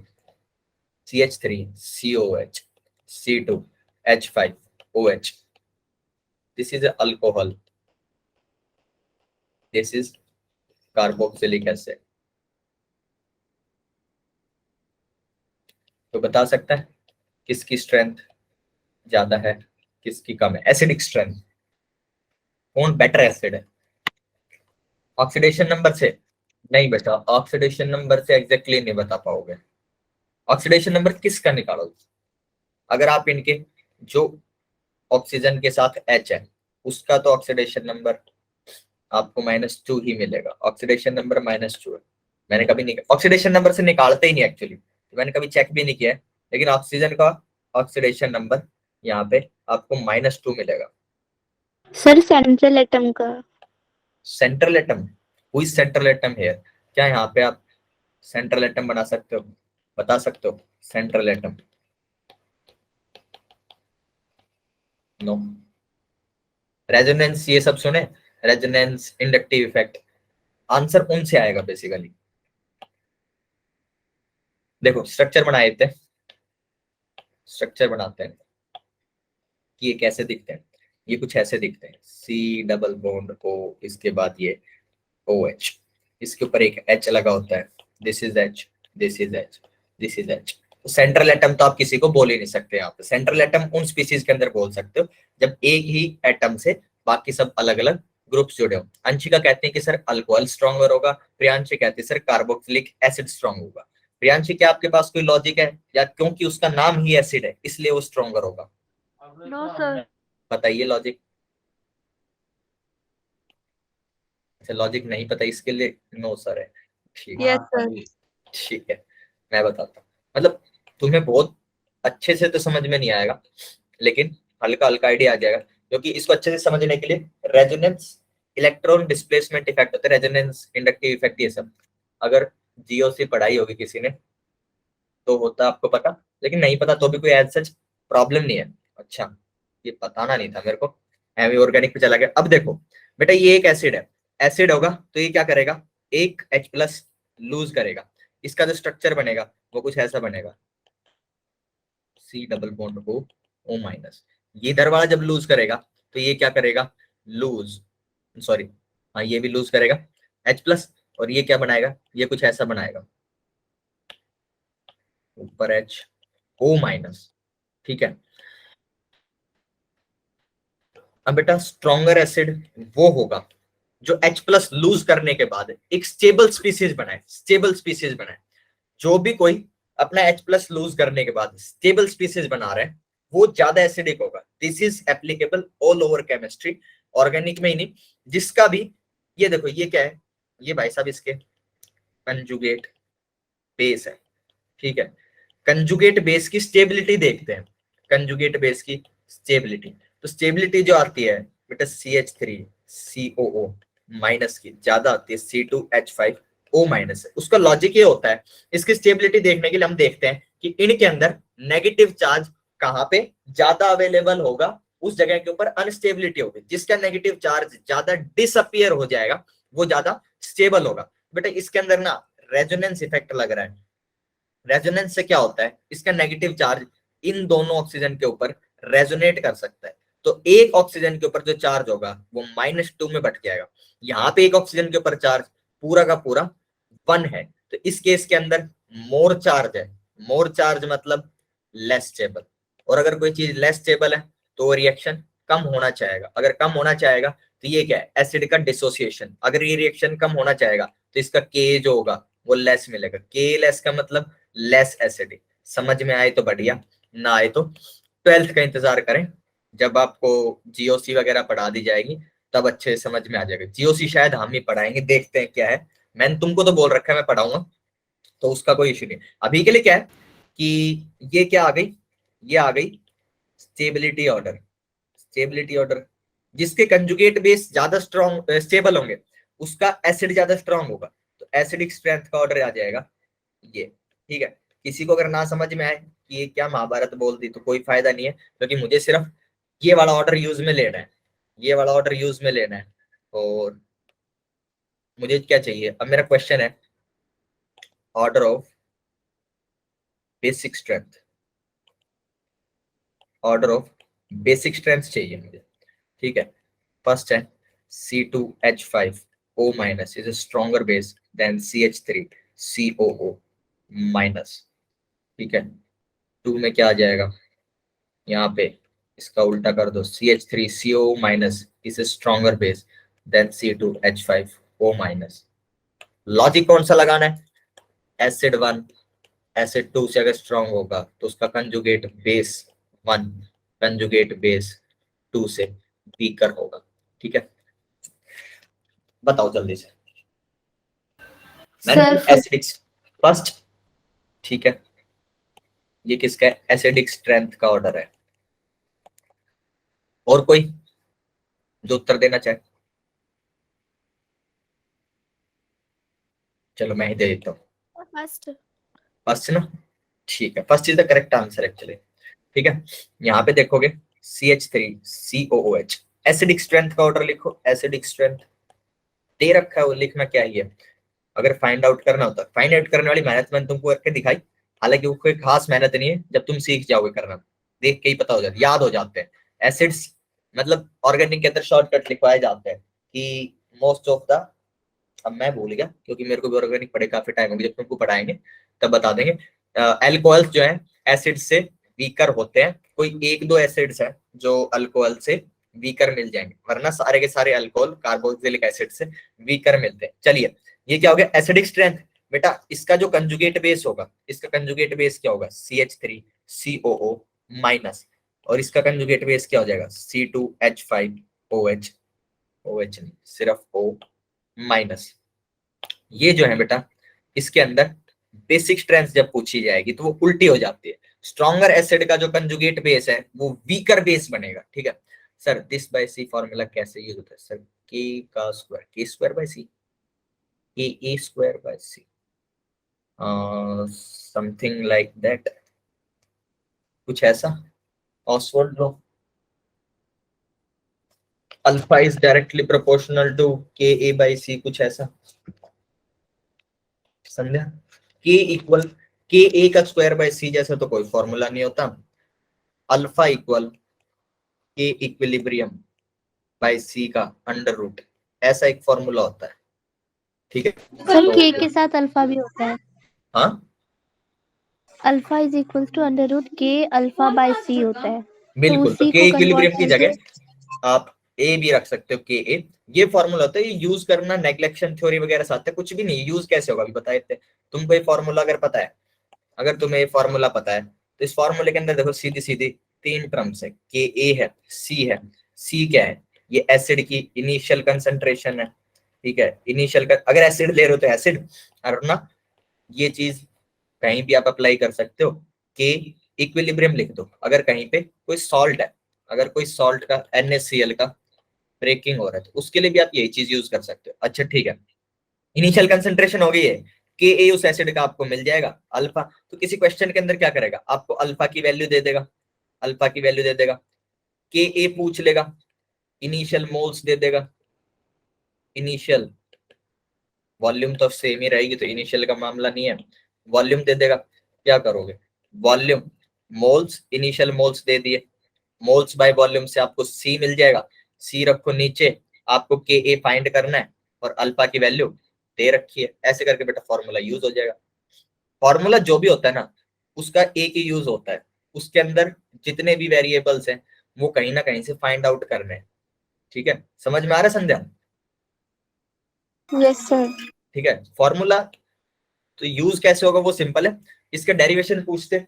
A: CH3 COH C2 H5 OH, this is a alcohol, this is carboxylic acid, तो बता सकता है किसकी स्ट्रेंथ ज्यादा है किसकी कम है? एसिडिक स्ट्रेंथ कौन बेटर एसिड है? ऑक्सीडेशन नंबर से नहीं बेटा, ऑक्सीडेशन नंबर से एग्जैक्टली नहीं बता पाओगे। ऑक्सीडेशन नंबर किसका निकालो? अगर आप इनके जो ऑक्सीजन के साथ H है उसका तो ऑक्सीडेशन नंबर आपको -2 ही मिलेगा। ऑक्सीडेशन नंबर -2 है। मैंने कभी नहीं, ऑक्सीडेशन नंबर से निकालते ही नहीं एक्चुअली, तो मैंने कभी चेक भी नहीं किया है। लेकिन ऑक्सीजन का ऑक्सीडेशन नंबर यहाँ पे आपको -2 मिलेगा।
B: सर सेंट्रल एटम का।
A: Central atom, who is central atom here? क्या यहाँ पे आप सेंट्रल एटम बना सकते हो, बता सकते हो सेंट्रल एटम? नो। रेजोनेंस ये सब सुने, रेजोनेंस, इंडक्टिव इफेक्ट, आंसर उनसे आएगा बेसिकली। देखो स्ट्रक्चर बनाए थे, स्ट्रक्चर बनाते हैं कि ये कैसे दिखते हैं। ये कुछ ऐसे दिखते हैं, C डबल बॉन्ड O, इसके बाद ये OH, इसके ऊपर एक H लगा होता है, this is H, this is H, this is H। तो सेंट्रल एटम तो आप किसी को बोल ही नहीं सकते। यहाँ पे सेंट्रल एटम उन स्पीसीज के अंदर बोल सकते हो जब एक ही एटम से बाकी सब अलग अलग ग्रुप्स जुड़े हो। अंशिका कहते हैं कि सर अल्कोहल स्ट्रॉन्गर होगा, प्रियांशी कहते हैं सर कार्बोक्सिलिक एसिड स्ट्रॉन्ग होगा। प्रियांशी क्या आपके पास कोई लॉजिक है, या क्योंकि उसका नाम ही एसिड है इसलिए वो स्ट्रॉन्गर होगा?
B: No sir.
A: बताइए लॉजिक। अच्छा लॉजिक नहीं पता इसके लिए नो सर है। ठीक है,
B: यस सर।
A: ठीक है, मैं बताता हूँ। मतलब तुम्हें बहुत अच्छे से तो समझ में नहीं आएगा, लेकिन हल्का हल्का आइडिया आ जाएगा, क्योंकि इसको अच्छे से समझने के लिए रेजोनेंस, इलेक्ट्रॉन डिस्प्लेसमेंट इफेक्ट होता है, रेजोनेंस, इंडक्टिव इफेक्ट, ये सब अगर जीओसी पढ़ाई होगी किसी ने तो होता आपको पता, लेकिन नहीं पता तो भी कोई एज सच प्रॉब्लम नहीं है। अच्छा ये बताना नहीं था मेरे को, हेवी ऑर्गेनिक पे चला गया। अब देखो बेटा ये एक एसिड है, एसिड होगा तो ये क्या करेगा, एक H+ लूज करेगा, इसका जो स्ट्रक्चर बनेगा वो कुछ ऐसा बनेगा, C डबल बॉन्ड O, ये इधर वाला जब लूज करेगा तो ये क्या करेगा, लूज, सॉरी हाँ ये भी लूज करेगा H+, और ये क्या बनाएगा, ये कुछ ऐसा बनाएगा, ऊपर HO-। ठीक है, अब बेटा स्ट्रॉन्गर एसिड वो होगा जो H+ लूज करने के बाद एक स्टेबल स्पीसीज बनाए, स्टेबल स्पीसीज बनाए। जो भी कोई अपना H+ लूज करने के बाद स्टेबल स्पीसीज बना रहे हैं वो ज्यादा एसिडिक होगा। This is applicable all over chemistry, organic में ही नहीं, जिसका भी, ये देखो ये क्या है, ये भाई साहब इसके कंजुगेट बेस है। ठीक है, कंजुगेट बेस की स्टेबिलिटी देखते हैं, कंजुगेट बेस की स्टेबिलिटी। तो स्टेबिलिटी जो आती है बेटा CH3COO माइनस की ज्यादा आती है C2H5O माइनस है। उसका लॉजिक ये होता है, इसकी स्टेबिलिटी देखने के लिए हम देखते हैं कि इनके अंदर नेगेटिव चार्ज कहाँ पे ज्यादा अवेलेबल होगा, उस जगह के ऊपर अनस्टेबिलिटी होगी। जिसका नेगेटिव चार्ज ज्यादा डिसअपियर हो जाएगा वो ज्यादा स्टेबल होगा। बेटा इसके अंदर ना रेजोनेंस इफेक्ट लग रहा है। रेजोनेंस से क्या होता है, इसका नेगेटिव चार्ज इन दोनों ऑक्सीजन के ऊपर रेजोनेट कर सकता है। तो एक ऑक्सीजन के ऊपर जो चार्ज होगा वो -2 में बट जाएगा। यहाँ पे एक ऑक्सीजन के ऊपर चार्ज पूरा का पूरा 1 है, तो इस केस के अंदर मोर चार्ज है। मोर चार्ज मतलब लेस स्टेबल, और अगर कोई चीज लेस स्टेबल है तो रिएक्शन कम होना चाहेगा। अगर कम होना चाहेगा तो ये क्या है, एसिड का डिसोसिएशन। अगर ये रिएक्शन कम होना चाहेगा तो इसका के जो होगा वो लेस मिलेगा। के लेस का मतलब लेस एसिडिक। समझ में आए तो बढ़िया, ना आए तो 12th का इंतजार करें, जब आपको जीओसी वगैरह पढ़ा दी जाएगी तब अच्छे से समझ में आ जाएगा। जीओसी शायद हम ही पढ़ाएंगे, देखते हैं क्या है। मैंने तुमको तो बोल रखा है मैं पढ़ाऊंगा, तो उसका कोई इश्यू नहीं। अभी के लिए क्या है कि ये क्या आ गई, ये आ गई स्टेबिलिटी ऑर्डर। स्टेबिलिटी ऑर्डर जिसके कंजुगेट बेस ज्यादा स्ट्रॉन्ग स्टेबल होंगे उसका एसिड ज्यादा स्ट्रॉन्ग होगा, तो एसिडिक स्ट्रेंथ का ऑर्डर आ जाएगा ये। ठीक है, किसी को अगर ना समझ में आए कि ये क्या महाभारत बोल दी तो कोई फायदा नहीं है, क्योंकि मुझे सिर्फ ये वाला ऑर्डर यूज में लेना है, ये वाला ऑर्डर यूज में लेना है। और मुझे क्या चाहिए, अब मेरा क्वेश्चन है order of basic strength. Order of basic strength चाहिए मुझे। ठीक है, फर्स्ट है C2H5O minus is a stronger base than CH3COO minus। ठीक है, 2 में क्या आ जाएगा, यहाँ पे इसका उल्टा कर दो, CH3COO minus is a stronger base than C2H5O minus। Logic कौन सा लगाना है, एसिड 1 एसिड 2 से अगर स्ट्रॉन्ग होगा तो उसका कंजुगेट बेस 1 कंजुगेट बेस 2 से वीकर होगा। ठीक है, बताओ जल्दी से। मैंने एसिडिक फर्स्ट, ठीक है, ये किसका है, एसिडिक स्ट्रेंथ का ऑर्डर है। और कोई जो उत्तर देना चाहे, चलो मैं ही दे देता हूँ।
B: फर्स्ट।
A: फर्स्ट ना, ठीक है, first is the correct answer actually. ठीक है, यहाँ पे देखोगे CH3COOH एसिडिक स्ट्रेंथ का ऑर्डर लिखो। एसिडिक स्ट्रेंथ दे रखा है, वो लिखना क्या ही है। अगर फाइंड आउट करना होता, फाइंड आउट करने वाली मेहनत मैंने तुमको करके दिखाई, हालांकि वो कोई खास मेहनत नहीं है, जब तुम सीख जाओगे करना देख के ही पता हो जाता, याद हो जाते हैं। एसिड्स मतलब ऑर्गेनिक के अंदर शॉर्टकट लिखवाए जाते हैं कि मोस्ट ऑफ द, अब मैं भूल गया क्योंकि मेरे को भी ऑर्गेनिक पढ़े काफी टाइम हो गया, जब तुमको पढ़ाएंगे तब बता देंगे। अल्कोहल्स जो है एसिड से वीकर होते हैं, कोई एक दो एसिड्स है जो अल्कोहल से वीकर मिल जाएंगे, वरना सारे के सारे अल्कोहल कार्बोक्सिलिक एसिड से वीकर मिलते हैं। चलिए, ये क्या हो गया एसिडिक स्ट्रेंथ। बेटा इसका जो कंजुगेट बेस होगा, इसका कंजुगेट बेस क्या होगा, CH3COO माइनस, और इसका कंजुगेट बेस क्या हो जाएगा, C2H5OH। OH नहीं, सिर्फ O माइनस। ये जो है बेटा इसके अंदर बेसिक स्ट्रेंथ जब पूछी जाएगी तो वो उल्टी हो जाती है। स्ट्रॉन्गर एसिड का जो कंजुगेट बेस है वो वीकर बेस बनेगा। ठीक है sir, this by C formula कैसे यूज होता है सर, के का स्क्वायर, के square by c, K a square by c, something like that, कुछ ऐसा। Ostwald law, alpha is directly proportional to K a bye सी, कुछ ऐसा। समझा, के इक्वल के ए का स्क्वायर बाय सी जैसा तो कोई फॉर्मूला नहीं होता। अल्फा इक्वल के इक्विलिब्रियम बाय सी का अंडर रूट, ऐसा एक फॉर्मूला होता है। ठीक है
B: सर के के साथ अल्फा भी होता है।
A: हाँ,
B: alpha is equal to under root K alpha by C होता है।
A: बिल्कुल, तो
B: उसी
A: के
B: को
A: इक्विलिब्रियम
B: convert
A: की
B: करके
A: जगह आप ए भी रख सकते हो, के ए। ये फॉर्मूला होता है, ये यूज करना नेग्लेक्शन थ्योरी वगैरह से आता है, कुछ भी नहीं। यूज कैसे होगा अभी बताए थे तुमको। ये फॉर्मूला अगर पता है, अगर तुम्हें ये फॉर्मूला पता है तो इस फॉर्मूले के अंदर देखो सीधी सीधी 3 टर्म्स है, के ए है, सी है। सी क्या है, ये एसिड की इनिशियल कंसंट्रेशन है। ठीक है, इनिशियल अगर एसिड ले रहे हो तो एसिड, और ना ये चीज कहीं भी आप अप्लाई कर सकते हो। के इक्विलिब्रियम लिख दो। अगर कहीं पे कोई सॉल्ट है, अगर कोई सॉल्ट का NaCl का ब्रेकिंग हो रहा है, तो उसके लिए भी आप यही चीज यूज कर सकते हो। अच्छा ठीक है, इनिशियल कंसंट्रेशन हो गई है, के ए उस एसिड का आपको मिल जाएगा अल्फा, तो किसी क्वेश्चन के अंदर क्या करेगा, आपको अल्फा की वैल्यू दे देगा, अल्फा की वैल्यू दे देगा, के ए पूछ लेगा, इनिशियल मोल्स दे देगा, इनिशियल वॉल्यूम तो सेम ही रहेगी, तो इनिशियल का मामला नहीं है, वॉल्यूम दे देगा। क्या करोगे, वॉल्यूम मोल्स, इनिशियल मोल्स दे दिए, मोल्स बाय वॉल्यूम से आपको सी मिल जाएगा, सी रखो नीचे, आपको के ए फाइंड करना है और अल्फा की वैल्यू दे रखी है, ऐसे करके बेटा फॉर्मूला यूज हो जाएगा। फॉर्मूला जो भी होता है ना उसका एक ही यूज होता है, उसके अंदर जितने भी वेरिएबल्स हैं वो कहीं ना कहीं से फाइंड आउट करने हैं। ठीक है, समझ में आ रहा है संध्या?
B: Yes sir.
A: ठीक है, फॉर्मूला तो यूज कैसे होगा वो सिंपल है, इसका डेरिवेशन पूछते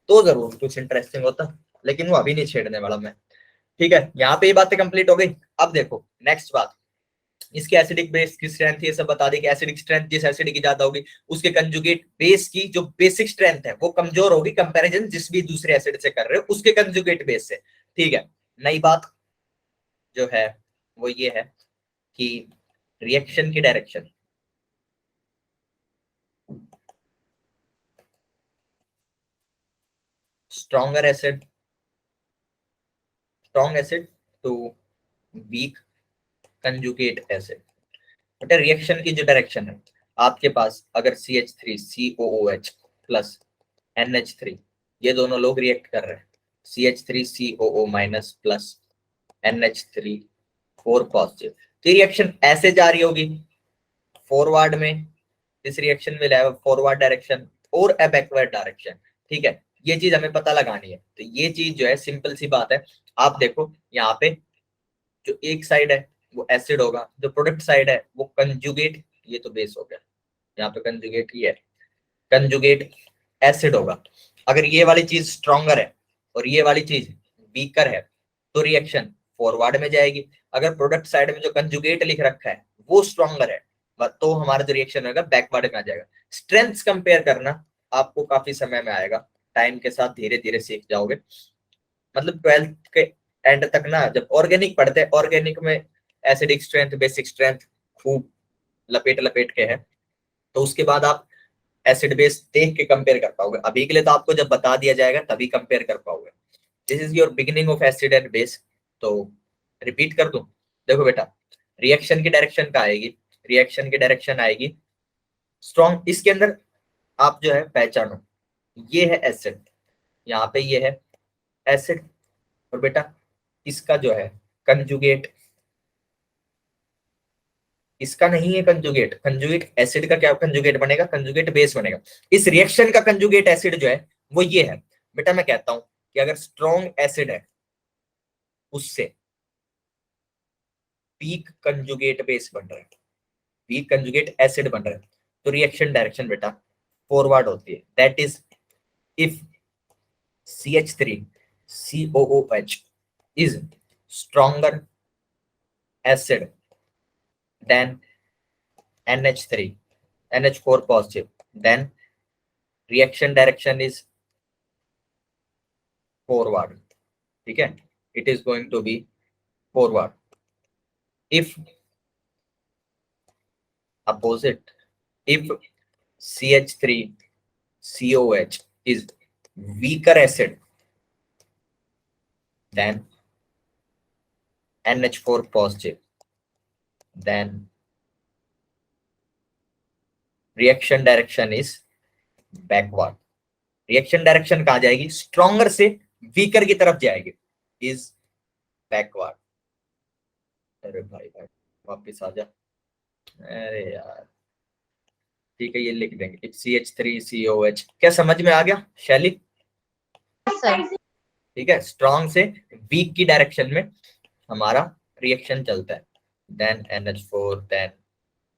A: तो जरूर कुछ इंटरेस्टिंग होता, लेकिन वो अभी नहीं छेड़ने वाला मैं। ठीक है, यहाँ पे ये बातें कंप्लीट हो गई। अब देखो नेक्स्ट बात, इसके एसिडिक बेस की स्ट्रेंथ ये सब बता दी कि एसिडिक स्ट्रेंथ जिस एसिड की ज्यादा होगी उसके कंजुगेट बेस की जो बेसिक स्ट्रेंथ है वो कमजोर होगी कंपैरिजन जिस भी दूसरे एसिड से कर रहे हो उसके कंजुगेट बेस से। ठीक है, नई बात जो है वो ये है कि रिएक्शन की direction, stronger acid, strong acid to weak conjugate acid, बेटा रिएक्शन की जो डायरेक्शन है आपके पास अगर CH3COOH प्लस NH3 ये दोनों लोग रिएक्ट कर रहे हैं, CH3COO minus plus NH3 4 positive, तो रिएक्शन ऐसे जा रही होगी फॉरवर्ड में, इस रिएक्शन में फॉरवर्ड डायरेक्शन और अ बैकवर्ड डायरेक्शन। ठीक है, ये चीज हमें पता लगानी है, तो ये चीज जो है सिंपल सी बात है, आप देखो यहाँ पे जो एक साइड है वो एसिड होगा, जो प्रोडक्ट साइड है वो कंजुगेट, ये तो बेस हो गया, यहाँ पे कंजुगेट ही है, कंजुगेट एसिड होगा। अगर ये वाली चीज स्ट्रॉन्गर है और ये वाली चीज वीकर है तो रिएक्शन फॉरवर्ड में जाएगी, अगर प्रोडक्ट साइड में जो कंजुगेट लिख रखा है वो स्ट्रॉन्गर है तो हमारा जो रिएक्शन होगा बैकवर्ड में आ जाएगा। स्ट्रेंथ्स कंपेयर करना आपको काफी समय में आएगा, टाइम के साथ धीरे धीरे सीख जाओगे, मतलब 12th के एंड तक ना जब ऑर्गेनिक पढ़ते हैं, ऑर्गेनिक में एसिडिक स्ट्रेंथ बेसिक स्ट्रेंथ खूब लपेट लपेट के है, तो उसके बाद आप एसिड बेस देख के कंपेयर कर पाओगे, अभी के लिए तो आपको जब बता दिया जाएगा तभी कंपेयर कर पाओगे। This is your beginning of acid and base. तो रिपीट कर दूं, देखो बेटा रिएक्शन की डायरेक्शन का आएगी, रिएक्शन की डायरेक्शन आएगी स्ट्रॉन्ग, इसके अंदर आप जो है पहचानो ये है एसिड, यहाँ पे ये है एसिड, और बेटा इसका जो है कंजुगेट, इसका नहीं है कंजुगेट, कंजुगेट एसिड का क्या कंजुगेट बनेगा, कंजुगेट बेस बनेगा, इस रिएक्शन का कंजुगेट एसिड जो है वो ये है। बेटा मैं कहता हूं कि अगर स्ट्रॉन्ग एसिड है उससे वीक कंजुगेट बेस बन रहा है, वीक कंजुगेट एसिड बन रहा है, तो रिएक्शन डायरेक्शन बेटा फॉरवर्ड होती है, that is if CH3COOH is stronger acid than NH3, NH4 positive, then reaction direction is forward. ठीक है, it is going to be forward. If opposite, if CH3COH is weaker acid than NH4 positive, then reaction direction is backward. Reaction direction कहाँ जाएगी, स्ट्रॉन्गर से वीकर की तरफ जाएगी, इज बैकवर्ड। अरे भाई भाई वापिस आ जा, अरे यार ठीक है ये लिख देंगे CH3COH, क्या समझ में आ गया शैली? ठीक है, स्ट्रॉन्ग से वीक की डायरेक्शन में हमारा रिएक्शन चलता है, then NH4, then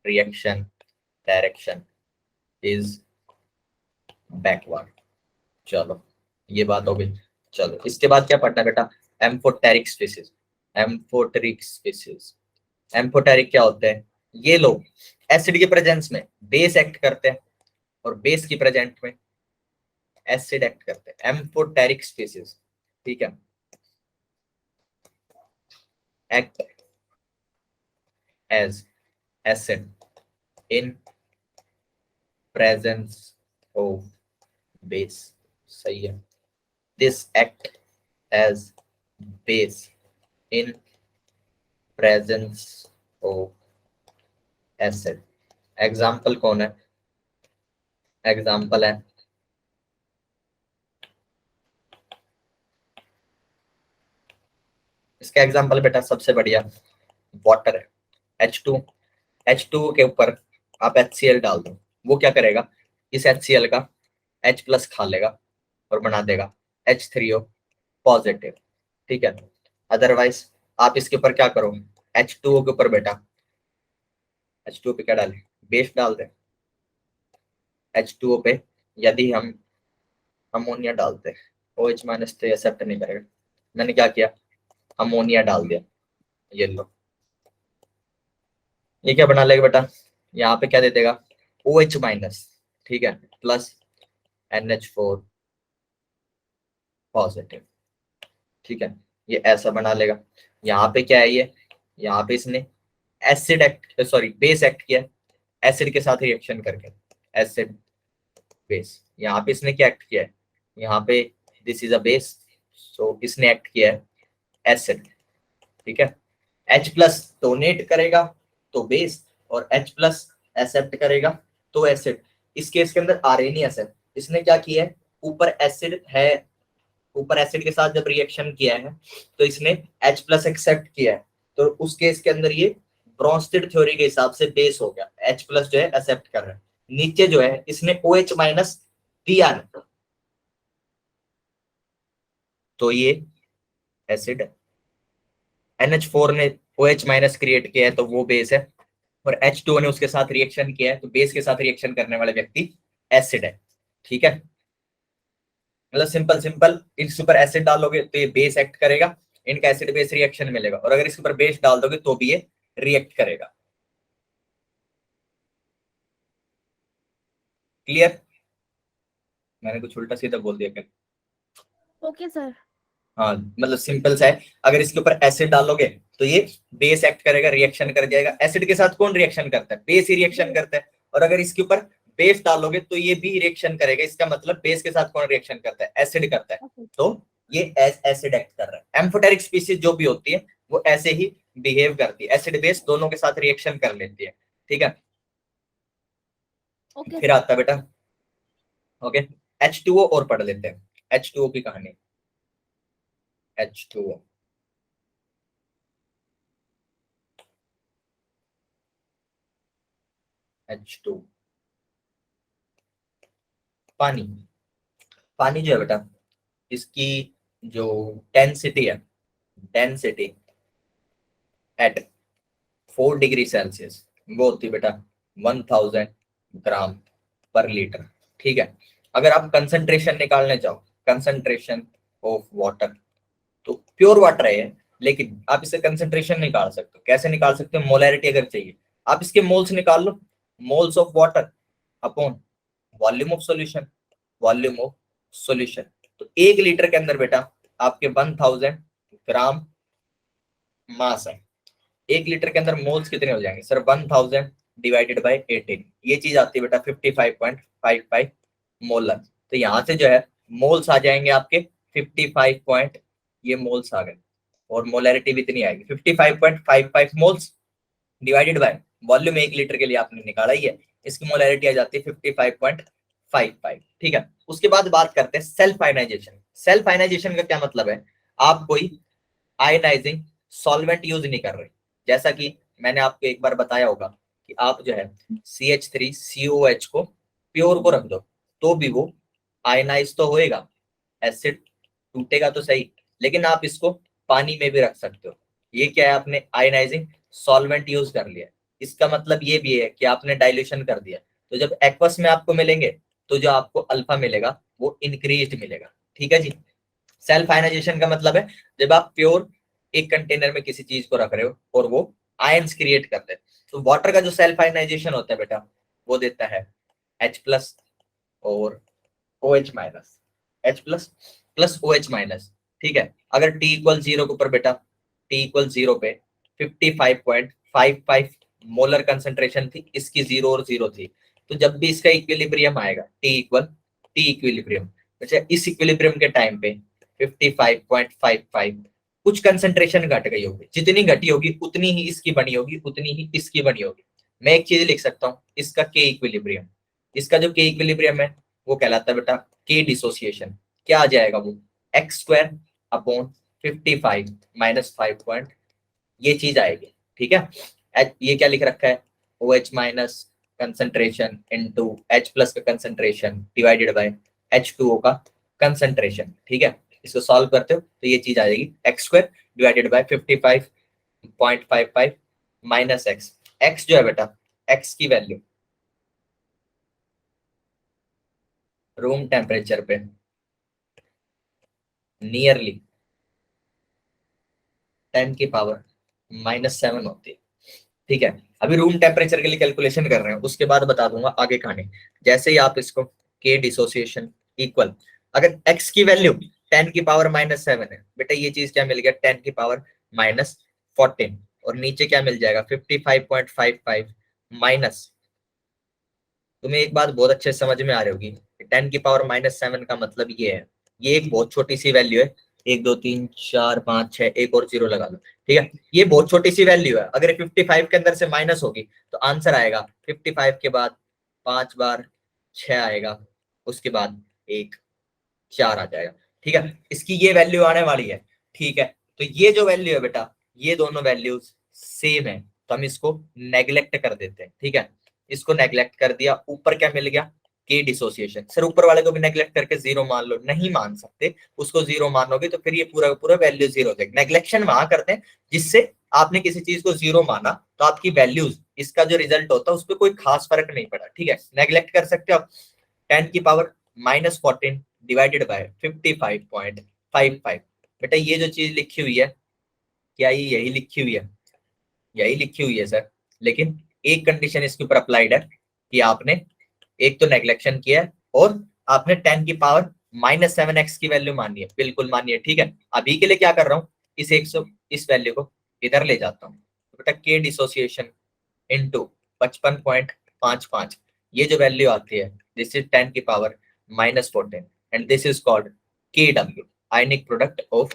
A: reaction direction is backward. चलो ये बात हो गई, चलो इसके बाद क्या पढ़ना है बेटा, amphoteric species, amphoteric species, amphoteric क्या होते हैं, ये लोग एसिड के प्रेजेंस में बेस एक्ट करते हैं और बेस की प्रेजेंट में एसिड एक्ट करते हैं, एम्फोटेरिक स्पीसीज। ठीक है, act as acid in presence of base. सही है। This act as base in presence of acid. Example कौन है? एग्जाम्पल है इसका एग्जाम्पल बेटा सबसे बढ़िया वाटर है। H2 के ऊपर आप HCl डाल दो, वो क्या करेगा? इस HCl का H+ खा लेगा और बना देगा H3O पॉजिटिव। ठीक है। अदरवाइज आप इसके ऊपर क्या करो? H2O के ऊपर बेटा H2O पे क्या डालें? बेस डाल दें। H2O पे यदि हम अमोनिया डालते हैं, OH- तो एक्सेप्ट नहीं करेगा। मैंने क्या किया? अमोनिया डाल दिया। ये लो, ये क्या बना लेगा बेटा? यहाँ पे क्या दे देगा? OH-, ठीक है, प्लस NH4 पॉजिटिव। ठीक है, ये ऐसा बना लेगा। यहाँ पे क्या है? ये यहाँ पे इसने acid act, sorry base act किया एसिड के साथ रिएक्शन करके। एसिड बेस, यहाँ पे इसने क्या एक्ट किया है? यहाँ पे दिस इज अ बेस, सो इसने एक्ट किया है एसिड। ठीक है, H+ डोनेट करेगा तो बेस, और H+ एक्सेप्ट करेगा तो एसिड। इस केस के अंदर आर्हेनियस है, इसने क्या किया है? ऊपर एसिड है, ऊपर एसिड के साथ जब रिएक्शन किया है तो इसने H+ एक्सेप्ट किया है, तो उस केस के अंदर ये ब्रोंस्टेड थ्योरी के हिसाब से बेस हो गया। H+ जो है एक्सेप्ट कर रहा है। नीचे जो है इसने OH- दिया है, तो ये एसिड है। NH4 ने OH- क्रिएट किया है तो वो बेस है, और H2O ने उसके साथ रिएक्शन किया है तो बेस के साथ रिएक्शन करने वाले व्यक्ति एसिड है। ठीक है, मतलब सिंपल सिंपल, इसके ऊपर एसिड डालोगे तो ये बेस एक्ट करेगा, इनका एसिड बेस रिएक्शन मिलेगा, और अगर इसके ऊपर बेस डाल दोगे तो भी ये रिएक्ट करेगा। क्लियर? मैंने कुछ उल्टा सीधा बोल दिया क्या?
B: Okay sir.
A: हाँ, मतलब सिंपल सा है, अगर इसके ऊपर एसिड डालोगे तो ये बेस एक्ट करेगा, रिएक्शन कर जाएगा। एसिड के साथ कौन रिएक्शन करता है? बेस ही रिएक्शन करता है। और अगर इसके ऊपर बेस डालोगे तो ये भी रिएक्शन करेगा। इसका मतलब बेस के साथ कौन रिएक्शन करता है? एसिड करता है। तो ये एसिड एक्ट कर रहा है। एम्फोटेरिक स्पीशीज जो भी होती है वो ऐसे ही बिहेव करती है, एसिड बेस दोनों के साथ रिएक्शन कर लेती है। ठीक है,
B: ओके
A: फिर आता है बेटा, ओके, H2O और पढ़ लेते हैं। H2O की कहानी। H2O, H2, पानी। पानी जो है बेटा, इसकी जो डेंसिटी है, डेंसिटी एट 4 डिग्री सेल्सियस, वो होती है बेटा 1000 ग्राम पर लीटर। ठीक है, अगर आप कंसंट्रेशन निकालने चाहो, कंसंट्रेशन ऑफ वाटर, तो प्योर वाटर है ये, लेकिन आप इससे कंसंट्रेशन निकाल सकते हो। कैसे निकाल सकते हो? मोलैरिटी अगर चाहिए, आप इसके मोल्स निकाल लो, moles of water upon volume of solution, volume of solution. तो 1 लीटर के अंदर बेटा आपके 1000 ग्राम मास है। 1 लीटर के अंदर मोल्स कितने हो जाएंगे सर? 1000 डिवाइडेड बाई 18, ये चीज आती है बेटा 55.55 मोलर। तो यहाँ से जो है मोल्स आ जाएंगे आपके 55 पॉइंट, ये मोल्स आ गए, और मोलैरिटी भी इतनी आएगी 55.55 moles divided by volume. 1 litre के लिए आपने निकाला ही है, इसकी मोलैरिटी आ जाती है 55.55। ठीक है, उसके बाद बात करते हैं सेल्फ आयनाइजेशन। सेल्फ आयनाइजेशन का क्या मतलब है? आप कोई आयनाइजिंग सॉल्वेंट यूज नहीं कर रहे। जैसा कि मैंने आपको एक बार बताया होगा कि आप जो है CH3COH को प्योर को रख दो तो भी वो आयनाइज तो होएगा, एसिड टूटेगा तो सही, लेकिन आप इसको पानी में भी रख सकते हो। ये क्या है? आपने आयनाइजिंग सॉल्वेंट यूज कर लिया। इसका मतलब ये भी है कि आपने डाइल्यूशन कर दिया, तो जब एक्वस में आपको मिलेंगे तो जो आपको अल्फा मिलेगा वो इंक्रीज मिलेगा। ठीक है जी। सेल्फ आयनाइजेशन का मतलब है जब आप प्योर एक कंटेनर में किसी चीज को रख रहे हो और वो आयंस क्रिएट करते हैं। तो वाटर का जो सेल्फ आयनाइजेशन होता है बेटा, वो देता है H+ और OH-, H+ प्लस OH-। ठीक है, अगर T = 0 के ऊपर बेटा, T = 0 पे 55.55 मोलर कंसंट्रेशन थी, इसकी 0 और 0 थी। तो जब भी इसका इक्विलिब्रियम आएगा टी इक्विलिब्रियम, अच्छा इस इक्विलिब्रियम के टाइम पे 55.55 कुछ कंसंट्रेशन घट गई होगी, जितनी घटी होगी उतनी ही इसकी बनी होगी, उतनी ही इसकी बनी होगी। मैं एक चीज लिख सकता हूँ, इसका के इक्विलिब्रियम, इसका जो के इक्विलिब्रियम है वो कहलाता है बेटा के डिसोसिएशन। क्या आ जाएगा वो, एक्स स्क्वायर अपॉन 55 माइनस 5 ये चीज आएगी। ठीक है, ये क्या लिख रखा है, O H minus concentration into H plus का कंसंट्रेशन डिवाइडेड बाय H2O का कंसंट्रेशन। ठीक है, इसको सॉल्व करते हो तो ये चीज आ जाएगी x square divided by 55.55 minus x. X जो है बेटा, एक्स की वैल्यू रूम टेम्परेचर पे नियरली 10 की पावर -7 होती है। ठीक है, अभी रूम टेम्परेचर के लिए कैलकुलेशन कर रहे हैं, उसके बाद बता दूंगा आगे कहानी। जैसे ही आप इसको के डिसोसिएशन इक्वल, अगर x की वैल्यू 10 की पावर -7 है बेटा, ये चीज क्या मिल गया, 10 की पावर -14, और नीचे क्या मिल जाएगा 55.55 माइनस, तुम्हें एक बात बहुत अच्छे से समझ में आ रही होगी, 10 की पावर -7 का मतलब ये है, ये एक बहुत छोटी सी वैल्यू है, 1 2 3 4 5 6 एक और 0 लगा लो। ठीक है, ये बहुत छोटी सी वैल्यू है, अगर 55 के अंदर से माइनस होगी तो आंसर आएगा 55 के बाद 5 बार 6 आएगा, उसके बाद 1 4 आ जाएगा। ठीक है, इसकी ये वैल्यू आने वाली है। ठीक है, तो ये जो वैल्यू है बेटा, ये दोनों वैल्यूज सेम है, तो हम इसको नेग्लेक्ट कर देते हैं। ठीक है, इसको नेग्लेक्ट कर दिया, ऊपर क्या मिल गया, के डिसोसिएशन। सर ऊपर वाले को भी नेग्लेक्ट करके 0 मान लो, नहीं मान सकते, उसको 0 मानोगे तो फिर ये पूरा पूरा वैल्यू 0 हो जाएगा। नेग्लेक्शन वहां करते हैं जिससे आपने किसी चीज को 0 माना तो आपकी वैल्यूज, इसका जो रिजल्ट होता है उस पर कोई खास फर्क नहीं पड़ा। ठीक है, नेग्लेक्ट कर सकते हो आप, 10 की पावर -14 डिवाइडेड बाय 55.55 बेटा, ये जो चीज लिखी हुई है, क्या ये यही लिखी हुई है, यही लिखी हुई है सर, लेकिन एक कंडीशन इसके ऊपर अप्लाइड है कि आपने एक तो नेग्लेक्शन किया है और आपने 10 की पावर -7x की वैल्यू मानी है, बिल्कुल मानी है। ठीक है, अभी के लिए क्या कर रहा हूँ, इस 100 इस वैल्यू को इधर ले जाता हूँ, तो बेटा के डिसोसिएशन इनटू 55.55, ये जो वैल्यू आती है दिस इज 10 की power -14 and this is called KW, ionic product of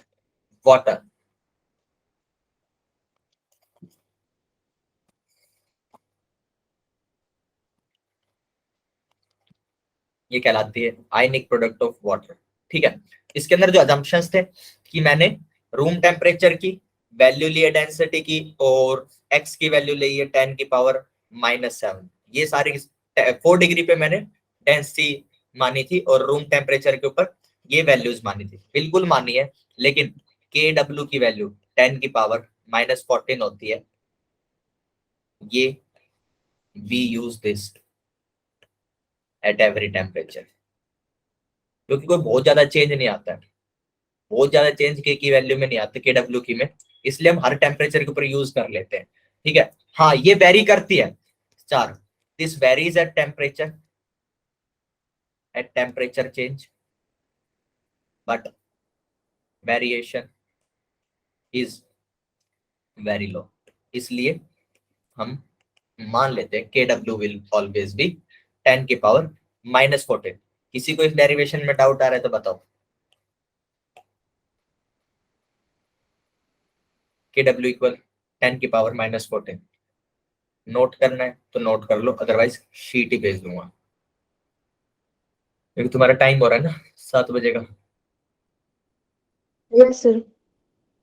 A: water. ये कहलाती है आयनिक प्रोडक्ट ऑफ वाटर। ठीक है, इसके अंदर जो अजम्पशंस थे कि मैंने रूम टेम्परेचर की वैल्यू ली है डेंसिटी की, और एक्स की वैल्यू ली है 10 की पावर -7, ये सारी 4 डिग्री पे मैंने डेंसिटी मानी थी और रूम टेम्परेचर के ऊपर ये वैल्यूज मानी थी, बिल्कुल मानी है। लेकिन के डब्ल्यू की वैल्यू 10 की पावर -14 होती है, ये we use this at every temperature, क्योंकि कोई बहुत ज्यादा चेंज नहीं आता है, बहुत ज्यादा चेंज के की वैल्यू में नहीं आते, के डब्ल्यू की में, इसलिए हम हर टेम्परेचर के ऊपर यूज कर लेते हैं। ठीक है, हाँ ये वेरी करती है, 4 this varies at temperature change but variation is very low, इसलिए हम मान लेते हैं के डब्ल्यू विल ऑलवेज बी 10 की पावर -14। किसी को इस डेरिवेशन में डाउट आ रहा है तो बताओ, के डब्ल्यू इक्वल 10 की पावर -14, नोट करना है तो नोट कर लो, अदरवाइज शीट ही भेज दूंगा, क्योंकि तुम्हारा टाइम हो रहा है ना 7 बजे का।
D: Yes sir.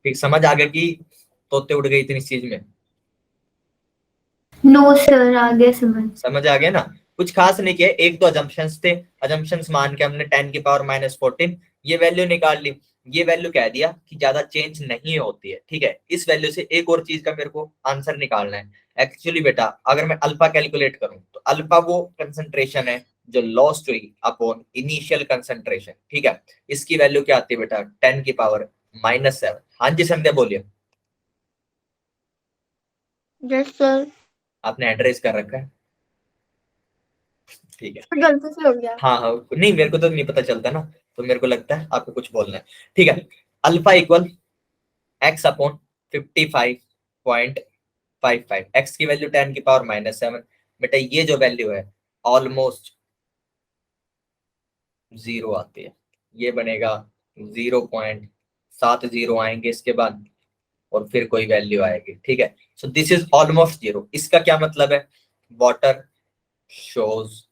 A: ठीक, समझ आ गया कि तोते उड़ गई इतनी चीज में,
C: नो सर, आगे समझ
A: समझ आ गया ना, कुछ खास नहीं किया, एक तो अजम्पशंस थे, अजम्पशंस मान के हमने 10 की पावर -14 ये वैल्यू निकाल ली, ये वैल्यू कह दिया कि ज्यादा चेंज नहीं होती है। ठीक है, इस वैल्यू से एक और चीज का मेरे को आंसर निकालना है। एक्चुअली बेटा अगर मैं अल्फा कैलकुलेट करूं तो अल्फा वो कंसंट्रेशन है जो लॉस्ट हुई अपॉन इनिशियल कंसंट्रेशन। ठीक है, इसकी वैल्यू क्या आती है बेटा, 10 की पावर -7। हाँ जी संध्या बोलिए,
D: यस सर।
A: आपने एड्रेस कर रखा है, ठीक है।
D: गलती से हो गया।
A: हाँ हाँ, नहीं मेरे को तो नहीं पता चलता ना, तो मेरे को लगता है आपको कुछ बोलना है। ठीक है, alpha equal x upon 55.55 5 x की वैल्यू 10 की पावर -7। बेटा ये जो वैल्यू है ऑलमोस्ट 0 आती है, ये बनेगा 0.70 आएंगे इसके बाद और फिर कोई वैल्यू आएगी, ठीक है। So this is almost 0। इसका क्या मतलब है? Water shows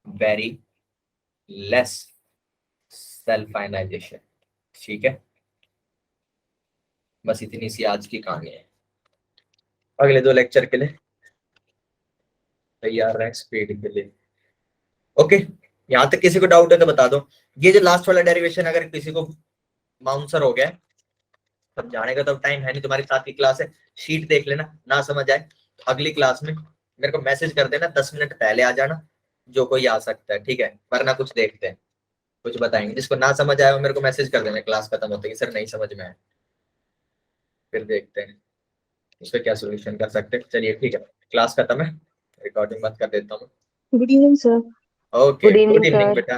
A: very less self ionisation, ठीक है। बस इतनी सी आज की कहानी है। अगले 2 लेक्चर के लिए तैयार रहें स्पीड के लिए। ओके, यहां तक किसी को डाउट है तो बता दो। ये जो लास्ट वाला डेरिवेशन अगर किसी को बाउंसर हो गया, समझाने का तो टाइम है नहीं, तुम्हारी साथ की क्लास है, शीट देख लेना, ना समझ आए तो अगली क्लास में मेरे को मैसेज कर देना, 10 मिनट पहले आ जाना, जो कोई आ सकता है, ठीक है। वरना कुछ देखते हैं, कुछ बताएंगे। जिसको ना समझ आया वो मेरे को मैसेज कर देना क्लास खत्म होते ही, सर नहीं समझ में आया, फिर देखते हैं इस पे क्या सोल्यूशन कर सकते हैं। चलिए ठीक है, क्लास खत्म है, रिकॉर्डिंग बंद कर देता हूँ।
E: Good evening sir.
A: Okay,
F: Good evening,
A: good evening
F: sir.
A: बेटा।